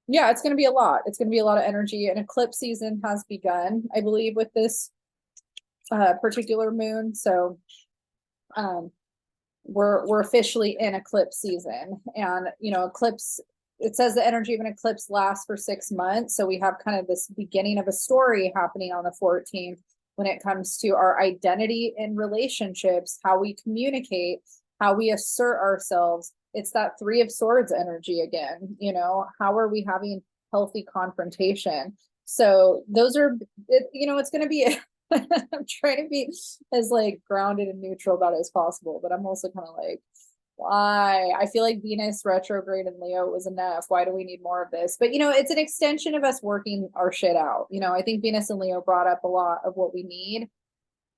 yeah, it's going to be a lot. It's going to be a lot of energy. And eclipse season has begun, I believe, with this particular moon. So we're officially in eclipse season. And, you know, eclipse, it says the energy of an eclipse lasts for 6 months. So we have kind of this beginning of a story happening on the 14th when it comes to our identity in relationships, how we communicate, how we assert ourselves. It's that Three of Swords energy again. You know, how are we having healthy confrontation? So those are, you know, it's going to be, I'm trying to be as like grounded and neutral about it as possible, but I'm also kind of like, why? I feel like Venus retrograde in Leo was enough. Why do we need more of this? But, you know, it's an extension of us working our shit out. You know, I think Venus and Leo brought up a lot of what we need.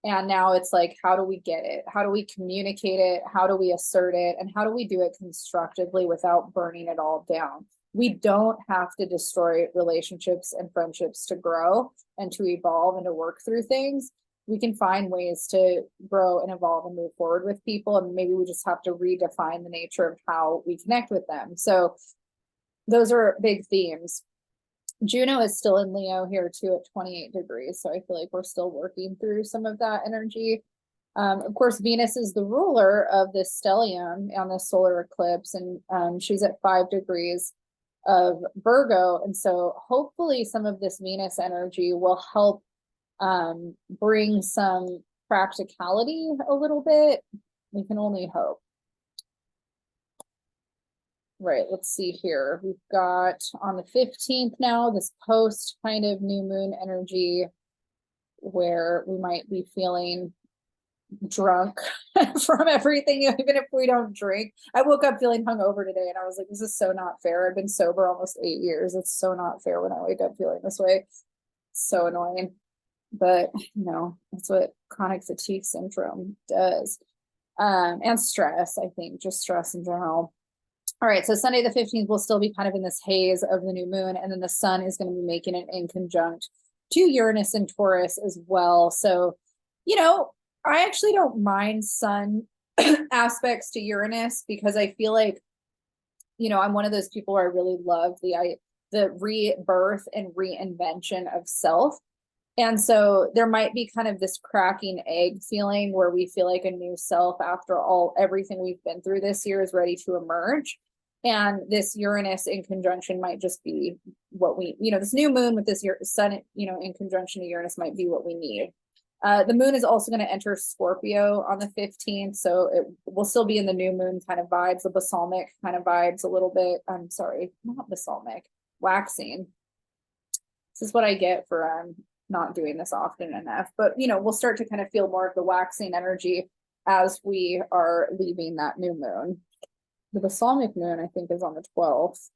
And now it's like, how do we get it? How do we communicate it? How do we assert it? And how do we do it constructively without burning it all down? We don't have to destroy relationships and friendships to grow and to evolve and to work through things. We can find ways to grow and evolve and move forward with people. And maybe we just have to redefine the nature of how we connect with them. So those are big themes. Juno is still in Leo here too at 28 degrees. So I feel like we're still working through some of that energy. Of course, Venus is the ruler of this stellium on the solar eclipse, and she's at 5 degrees of Virgo. And so hopefully some of this Venus energy will help bring some practicality a little bit. We can only hope. Right, let's see here. We've got on the 15th now, this post kind of new moon energy where we might be feeling drunk from everything, even if we don't drink. I woke up feeling hungover today and I was like, this is so not fair. I've been sober almost 8 years. It's so not fair when I wake up feeling this way. So annoying. But you know, that's what chronic fatigue syndrome does. And stress, I think, just stress in general. All right, so Sunday the 15th will still be kind of in this haze of the new moon, and then the sun is going to be making it in conjunct to Uranus and Taurus as well. So, you know, I actually don't mind sun aspects to Uranus because I feel like, you know, I'm one of those people where I really love the rebirth and reinvention of self. And so there might be kind of this cracking egg feeling where we feel like a new self after everything we've been through this year is ready to emerge. And this Uranus in conjunction might just be what we, you know, this new moon with this sun, you know, in conjunction to Uranus might be what we need. The moon is also going to enter Scorpio on the 15th. So it will still be in the new moon kind of vibes, the balsamic kind of vibes a little bit. I'm sorry, not balsamic, waxing. This is what I get for not doing this often enough, but you know, we'll start to kind of feel more of the waxing energy as we are leaving that new moon. The balsamic moon, I think, is on the 12th.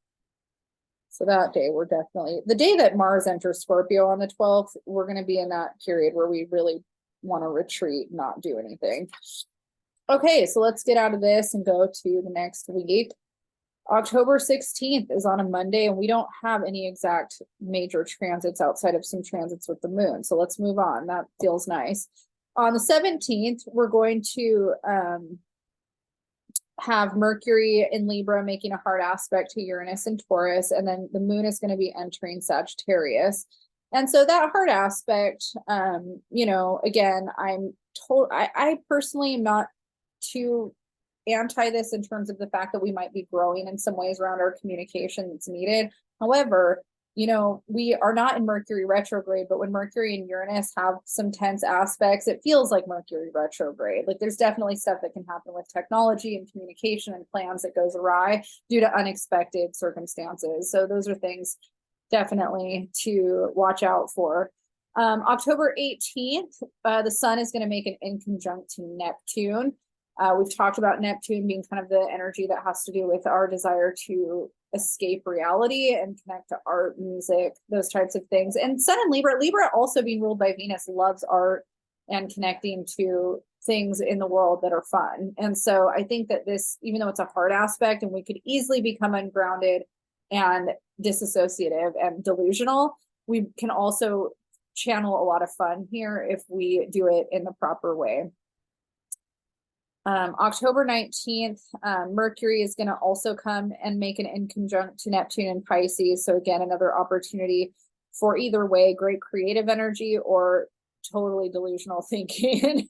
So that day, we're definitely, the day that Mars enters Scorpio on the 12th, we're going to be in that period where we really want to retreat, not do anything. Okay, so let's get out of this and go to the next week. October 16th is on a Monday, and we don't have any exact major transits outside of some transits with the moon. So let's move on. That feels nice. On the 17th, we're going to have Mercury in Libra making a hard aspect to Uranus and Taurus, and then the moon is going to be entering Sagittarius. And so that hard aspect, you know, again, I personally am not too anti this in terms of the fact that we might be growing in some ways around our communication that's needed. However, you know, we are not in Mercury retrograde, but when Mercury and Uranus have some tense aspects, it feels like Mercury retrograde. Like there's definitely stuff that can happen with technology and communication and plans that goes awry due to unexpected circumstances. So those are things definitely to watch out for. October 18th, the sun is going to make an inconjunct to Neptune. We've talked about Neptune being kind of the energy that has to do with our desire to escape reality and connect to art, music, those types of things. And Sun in Libra, Libra also being ruled by Venus, loves art and connecting to things in the world that are fun. And so I think that this, even though it's a hard aspect and we could easily become ungrounded and disassociative and delusional, we can also channel a lot of fun here if we do it in the proper way. October 19th, Mercury is going to also come and make an inconjunct to Neptune and Pisces. So again, another opportunity for either way, great creative energy or totally delusional thinking.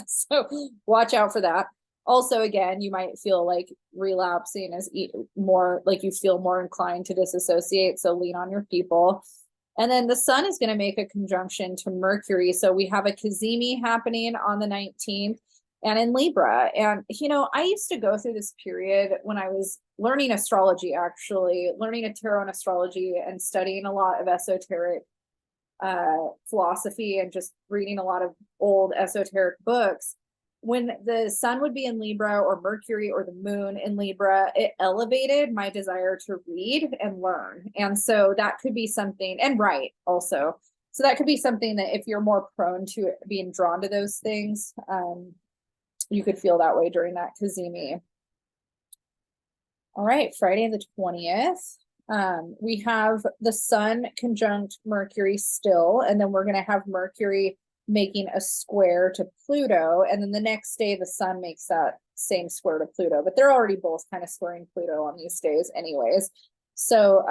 So watch out for that. Also, again, you might feel like relapsing is more like you feel more inclined to disassociate. So lean on your people. And then the sun is going to make a conjunction to Mercury. So we have a Cazimi happening on the 19th. And in Libra. And, you know, I used to go through this period when I was learning astrology, actually, learning a tarot and astrology and studying a lot of esoteric philosophy and just reading a lot of old esoteric books. When the sun would be in Libra or Mercury or the moon in Libra, it elevated my desire to read and learn. And so that could be something, and write also. So that could be something that if you're more prone to being drawn to those things, you could feel that way during that Cazimi. All right, Friday the 20th. We have the sun conjunct Mercury still, and then we're going to have Mercury making a square to Pluto. And then the next day, the sun makes that same square to Pluto, but they're already both kind of squaring Pluto on these days anyways. So,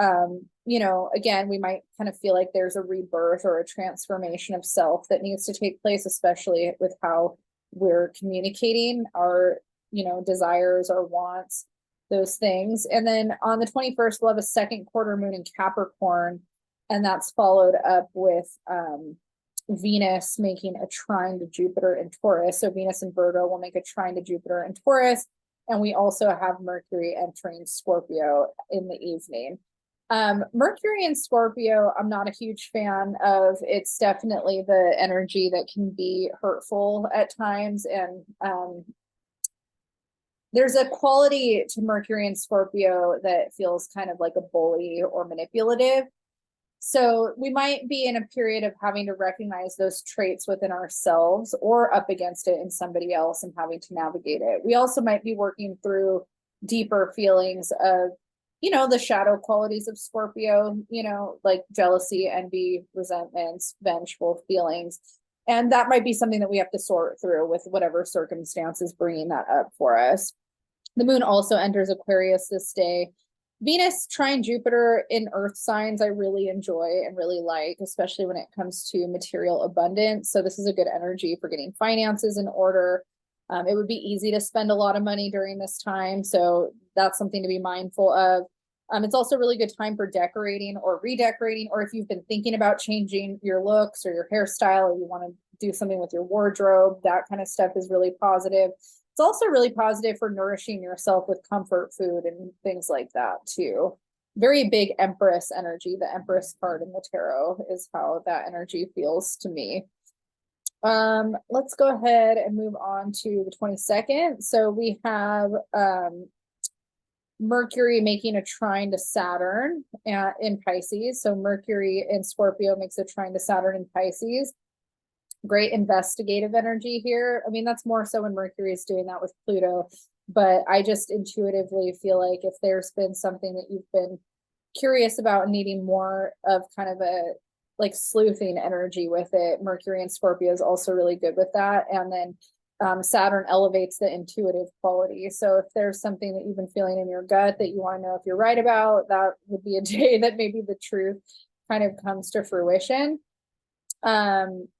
you know, again, we might kind of feel like there's a rebirth or a transformation of self that needs to take place, especially with how we're communicating our, you know, desires, our wants, those things. And then on the 21st, we'll have a second quarter moon in Capricorn, and that's followed up with Venus making a trine to Jupiter in Taurus. So Venus and Virgo will make a trine to Jupiter in Taurus. And we also have Mercury entering Scorpio in the evening. Mercury in Scorpio, I'm not a huge fan of. It's definitely the energy that can be hurtful at times. And there's a quality to Mercury in Scorpio that feels kind of like a bully or manipulative. So we might be in a period of having to recognize those traits within ourselves or up against it in somebody else and having to navigate it. We also might be working through deeper feelings of, you know, the shadow qualities of Scorpio, you know, like jealousy, envy, resentments, vengeful feelings. And that might be something that we have to sort through with whatever circumstances bringing that up for us. The moon also enters Aquarius this day. Venus trine Jupiter in earth signs I really enjoy and really like, especially when it comes to material abundance. So this is a good energy for getting finances in order. It would be easy to spend a lot of money during this time. So that's something to be mindful of. It's also a really good time for decorating or redecorating, or if you've been thinking about changing your looks or your hairstyle, or you want to do something with your wardrobe, that kind of stuff is really positive. It's also really positive for nourishing yourself with comfort food and things like that too. Very big Empress energy. The Empress card in the tarot is how that energy feels to me. Let's go ahead and move on to the 22nd. So we have Mercury making a trine to Saturn in Pisces. So Mercury in Scorpio makes a trine to Saturn in Pisces. Great investigative energy here. I mean, that's more so when Mercury is doing that with Pluto, but I just intuitively feel like if there's been something that you've been curious about and needing more of kind of a like sleuthing energy with it, Mercury and Scorpio is also really good with that. And then Saturn elevates the intuitive quality. So if there's something that you've been feeling in your gut that you want to know if you're right about, that would be a day that maybe the truth kind of comes to fruition.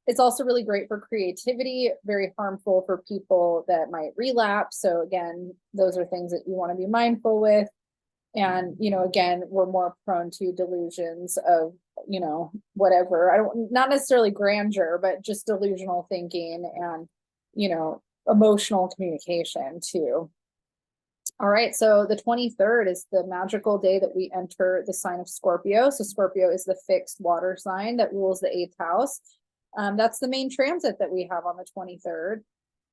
It's also really great for creativity, very harmful for people that might relapse. So again, those are things that you want to be mindful with. And, again, we're more prone to delusions of, whatever. I don't, not necessarily grandeur, but just delusional thinking and, emotional communication too. All right, so the 23rd is the magical day that we enter the sign of Scorpio. So Scorpio is the fixed water sign that rules the 8th house. That's the main transit that we have on the 23rd.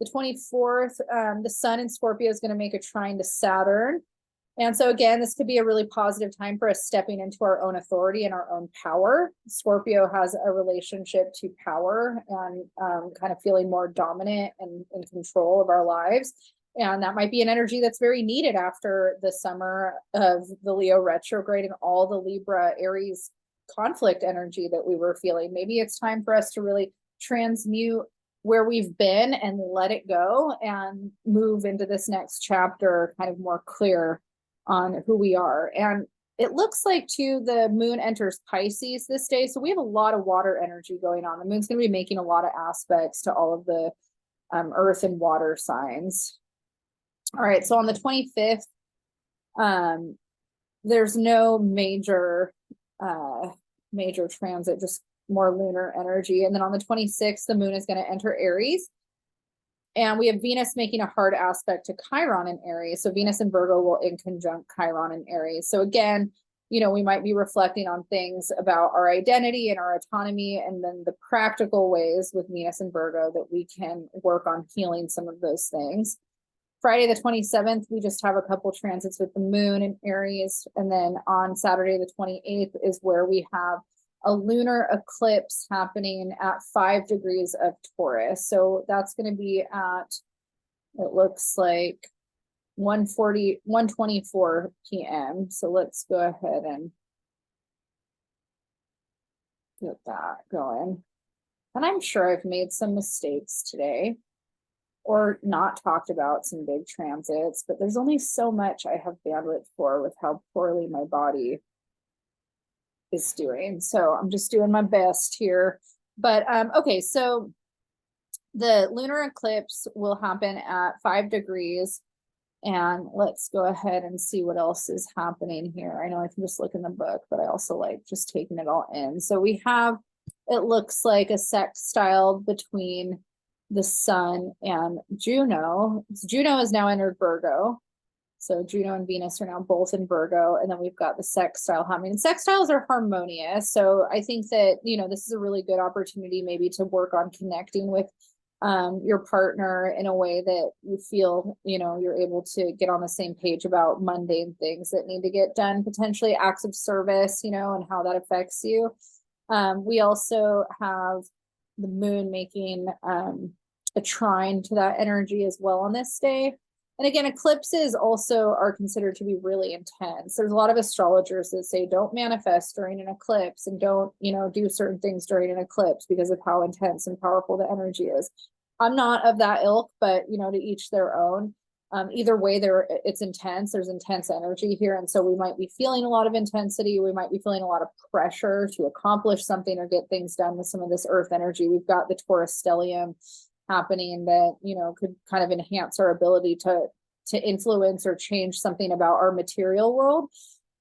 The 24th, the sun in Scorpio is going to make a trine to Saturn. And so again, this could be a really positive time for us stepping into our own authority and our own power. Scorpio has a relationship to power and kind of feeling more dominant and in control of our lives. And that might be an energy that's very needed after the summer of the Leo retrograde and all the Libra Aries conflict energy that we were feeling. Maybe it's time for us to really transmute where we've been and let it go and move into this next chapter kind of more clear on who we are. And it looks like too, the moon enters Pisces this day. So we have a lot of water energy going on. The moon's going to be making a lot of aspects to all of the earth and water signs. All right, so on the 25th, there's no major transit, just more lunar energy. And then on the 26th, the moon is going to enter Aries. And we have Venus making a hard aspect to Chiron in Aries. So Venus and Virgo will in conjunct Chiron in Aries. So again, we might be reflecting on things about our identity and our autonomy, and then the practical ways with Venus and Virgo that we can work on healing some of those things. Friday the 27th, we just have a couple transits with the moon in Aries. And then on Saturday the 28th is where we have a lunar eclipse happening at 5 degrees of Taurus. So that's going to be at, it looks like 1:24 p.m. So let's go ahead and get that going. And I'm sure I've made some mistakes today or not talked about some big transits, but there's only so much I have bandwidth for with how poorly my body is doing. So I'm just doing my best here. But okay, so the lunar eclipse will happen at 5 degrees. And let's go ahead and see what else is happening here. I know I can just look in the book, but I also like just taking it all in. So we have, it looks like a sextile between the sun and Juno. Juno is now entered Virgo. So Juno and Venus are now both in Virgo. And then we've got the sextile happening. And sextiles are harmonious. So I think that, this is a really good opportunity maybe to work on connecting with your partner in a way that you feel, you're able to get on the same page about mundane things that need to get done, potentially acts of service, and how that affects you. We also have the moon making a trine to that energy as well on this day. And again, eclipses also are considered to be really intense. There's a lot of astrologers that say don't manifest during an eclipse and don't, do certain things during an eclipse because of how intense and powerful the energy is. I'm not of that ilk, but, to each their own. Either way, it's intense. There's intense energy here. And so we might be feeling a lot of intensity. We might be feeling a lot of pressure to accomplish something or get things done with some of this earth energy. We've got the Taurus stellium happening that, could kind of enhance our ability to influence or change something about our material world.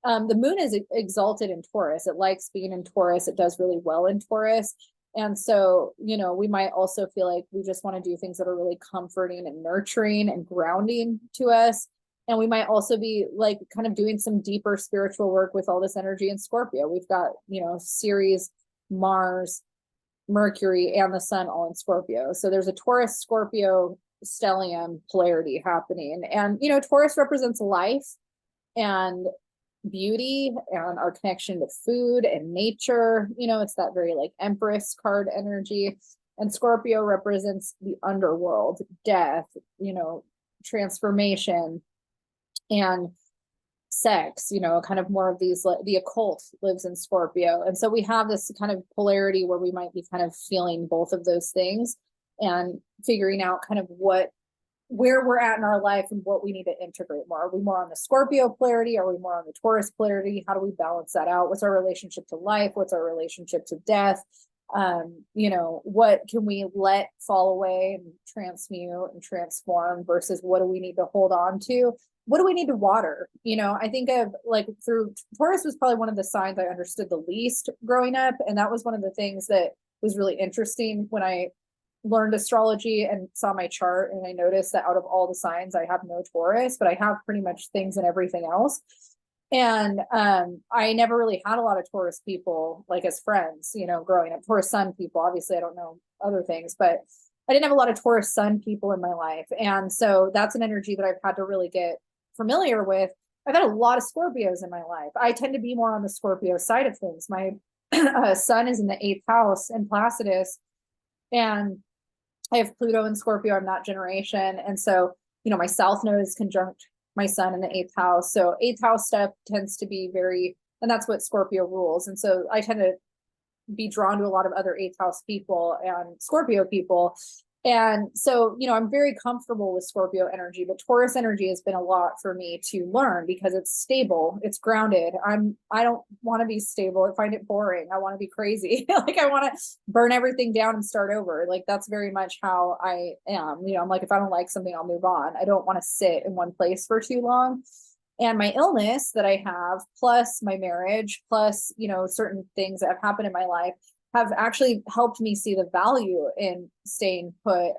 The moon is exalted in Taurus. It likes being in Taurus. It does really well in Taurus. And so, we might also feel like we just want to do things that are really comforting and nurturing and grounding to us. And we might also be like kind of doing some deeper spiritual work with all this energy in Scorpio. We've got, Ceres, Mars, Mercury, and the sun all in Scorpio. So there's a Taurus Scorpio stellium polarity happening. And, Taurus represents life and beauty and our connection to food and nature. It's that very like Empress card energy. And Scorpio represents the underworld, death, transformation and sex, kind of more of these, the occult lives in Scorpio. And so we have this kind of polarity where we might be kind of feeling both of those things and figuring out kind of where we're at in our life and what we need to integrate more. Are we more on the Scorpio polarity? Are we more on the Taurus polarity? How do we balance that out? What's our relationship to life? What's our relationship to death? You know, what can we let fall away and transmute and transform versus what do we need to hold on to? What do we need to water? You know, I think of like through Taurus was probably one of the signs I understood the least growing up. And that was one of the things that was really interesting when I learned astrology and saw my chart. And I noticed that out of all the signs, I have no Taurus, but I have pretty much things and everything else. And I never really had a lot of Taurus people like as friends, you know, growing up. Taurus sun people, obviously, I don't know other things, but I didn't have a lot of Taurus sun people in my life. And so that's an energy that I've had to really get familiar with. I've had a lot of Scorpios in my life. I tend to be more on the Scorpio side of things. My sun is in the 8th house in Placidus, and I have Pluto in Scorpio. I'm that generation. And so, you know, my South Node is conjunct my sun in the 8th house. So 8th house stuff tends to be very, and that's what Scorpio rules. And so I tend to be drawn to a lot of other 8th house people and Scorpio people. And so, you know, I'm very comfortable with Scorpio energy, but Taurus energy has been a lot for me to learn because it's stable, it's grounded. I don't want to be stable. I find it boring. I want to be crazy. Like I want to burn everything down and start over. Like that's very much how I am. You know, I'm like, if I don't like something, I'll move on. I don't want to sit in one place for too long. And my illness that I have, plus my marriage, plus, you know, certain things that have happened in my life have actually helped me see the value in staying put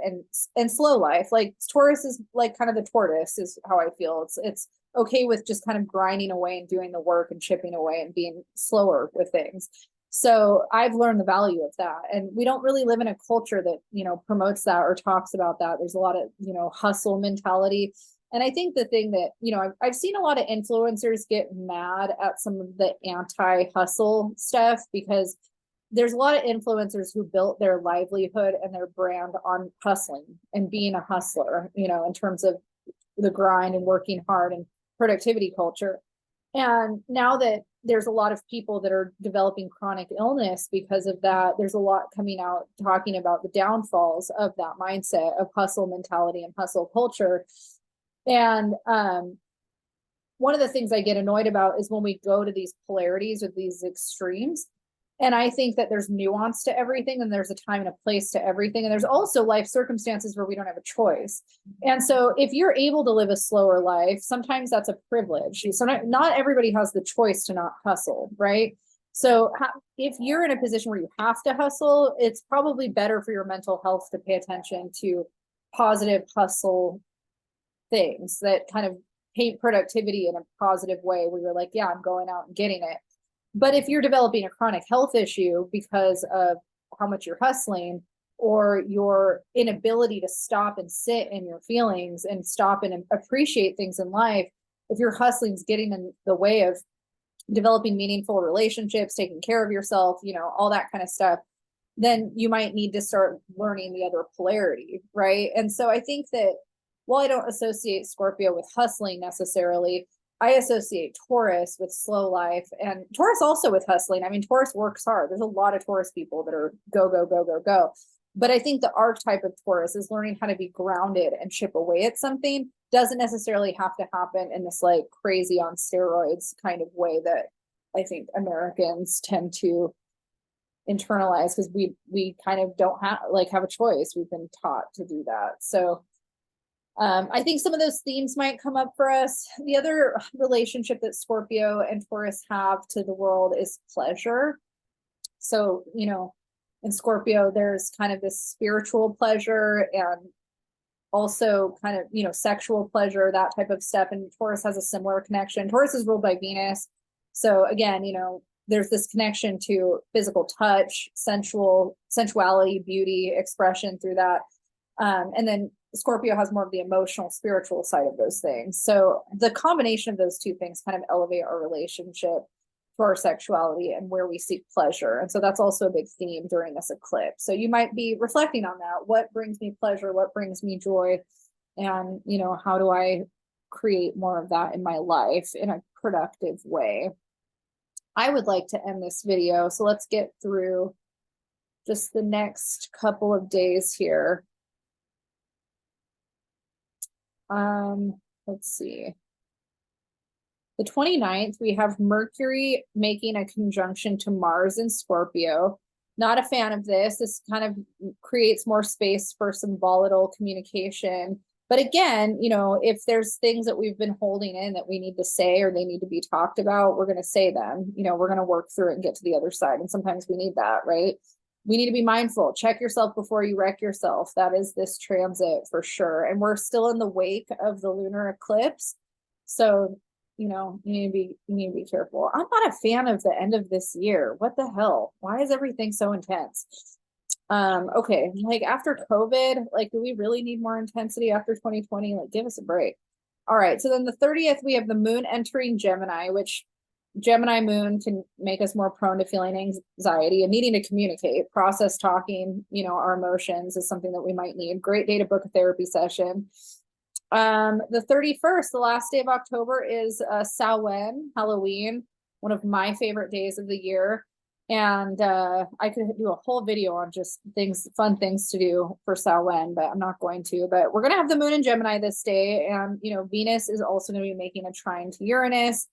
and slow life. Like Taurus is like kind of the tortoise is how I feel. It's okay with just kind of grinding away and doing the work and chipping away and being slower with things. So I've learned the value of that. And we don't really live in a culture that, you know, promotes that or talks about that. There's a lot of, you know, hustle mentality. And I think the thing that, you know, I've seen a lot of influencers get mad at some of the anti-hustle stuff because there's a lot of influencers who built their livelihood and their brand on hustling and being a hustler, you know, in terms of the grind and working hard and productivity culture. And now that there's a lot of people that are developing chronic illness because of that, there's a lot coming out talking about the downfalls of that mindset of hustle mentality and hustle culture. And one of the things I get annoyed about is when we go to these polarities or these extremes. And I think that there's nuance to everything, and there's a time and a place to everything. And there's also life circumstances where we don't have a choice. And so if you're able to live a slower life, sometimes that's a privilege. So not everybody has the choice to not hustle, right? So if you're in a position where you have to hustle, it's probably better for your mental health to pay attention to positive hustle things that kind of paint productivity in a positive way where you're like, yeah, I'm going out and getting it. But if you're developing a chronic health issue because of how much you're hustling or your inability to stop and sit in your feelings and stop and appreciate things in life, if your hustling is getting in the way of developing meaningful relationships, taking care of yourself, you know, all that kind of stuff, then you might need to start learning the other polarity, right? And so I think that while I don't associate Scorpio with hustling necessarily, I associate Taurus with slow life and Taurus also with hustling. I mean, Taurus works hard. There's a lot of Taurus people that are go, go, go, go, go. But I think the archetype of Taurus is learning how to be grounded and chip away at something. Doesn't necessarily have to happen in this like crazy on steroids kind of way that I think Americans tend to internalize because we kind of don't have a choice. We've been taught to do that. So I think some of those themes might come up for us. The other relationship that Scorpio and Taurus have to the world is pleasure. So, you know, in Scorpio, there's kind of this spiritual pleasure and also kind of, you know, sexual pleasure, that type of stuff. And Taurus has a similar connection. Taurus is ruled by Venus. So again, you know, there's this connection to physical touch, sensuality, beauty, expression through that. And then Scorpio has more of the emotional, spiritual side of those things. So the combination of those two things kind of elevate our relationship to our sexuality and where we seek pleasure. And so that's also a big theme during this eclipse. So you might be reflecting on that. What brings me pleasure? What brings me joy? And, you know, how do I create more of that in my life in a productive way? I would like to end this video. So let's get through just the next couple of days here. Let's see. The 29th, we have Mercury making a conjunction to Mars in Scorpio. Not a fan of this. This kind of creates more space for some volatile communication. But again, you know, if there's things that we've been holding in that we need to say or they need to be talked about, we're going to say them. You know, we're going to work through it and get to the other side. And sometimes we need that, right? We need to be mindful. Check yourself before you wreck yourself. That is this transit for sure. And we're still in the wake of the lunar eclipse. So, you know, you need to be careful. I'm not a fan of the end of this year. What the hell? Why is everything so intense? Okay, like after COVID, like, do we really need more intensity after 2020? Like, give us a break. All right, so then the 30th, we have the moon entering Gemini, which Gemini moon can make us more prone to feeling anxiety and needing to communicate, process talking, you know, our emotions is something that we might need. Great day to book a therapy session. The 31st, the last day of October, is Samhain, Halloween, one of my favorite days of the year. And I could do a whole video on just things, fun things to do for Samhain, but I'm not going to. But we're going to have the moon in Gemini this day. And, you know, Venus is also going to be making a trine to Uranus.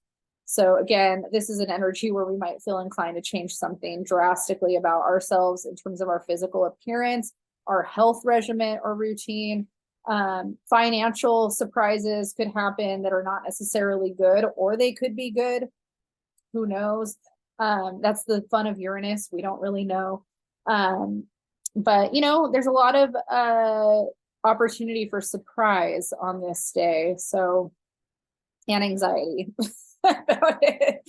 So again, this is an energy where we might feel inclined to change something drastically about ourselves in terms of our physical appearance, our health regimen or routine. Financial surprises could happen that are not necessarily good, or they could be good. Who knows? That's the fun of Uranus. We don't really know. But you know, there's a lot of opportunity for surprise on this day. So, and anxiety about it.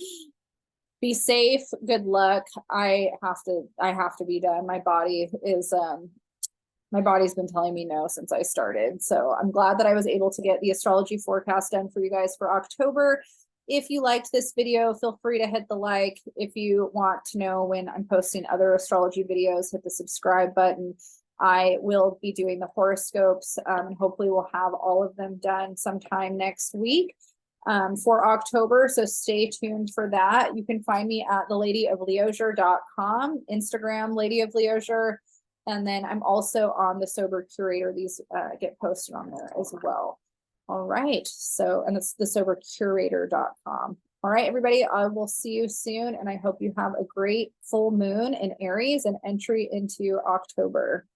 Be safe. Good luck. I have to be done. My body's been telling me no since I started. So I'm glad that I was able to get the astrology forecast done for you guys for October. If you liked this video, feel free to hit the like. If you want to know when I'm posting other astrology videos, hit the subscribe button. I will be doing the horoscopes, and hopefully we'll have all of them done sometime next week for October. So stay tuned for that. You can find me at theladyofleisure.com, Instagram, Lady of Leisure. And then I'm also on the Sober Curator. These get posted on there as well. All right. So, and it's thesobercurator.com. All right, everybody, I will see you soon. And I hope you have a great full moon in Aries and entry into October.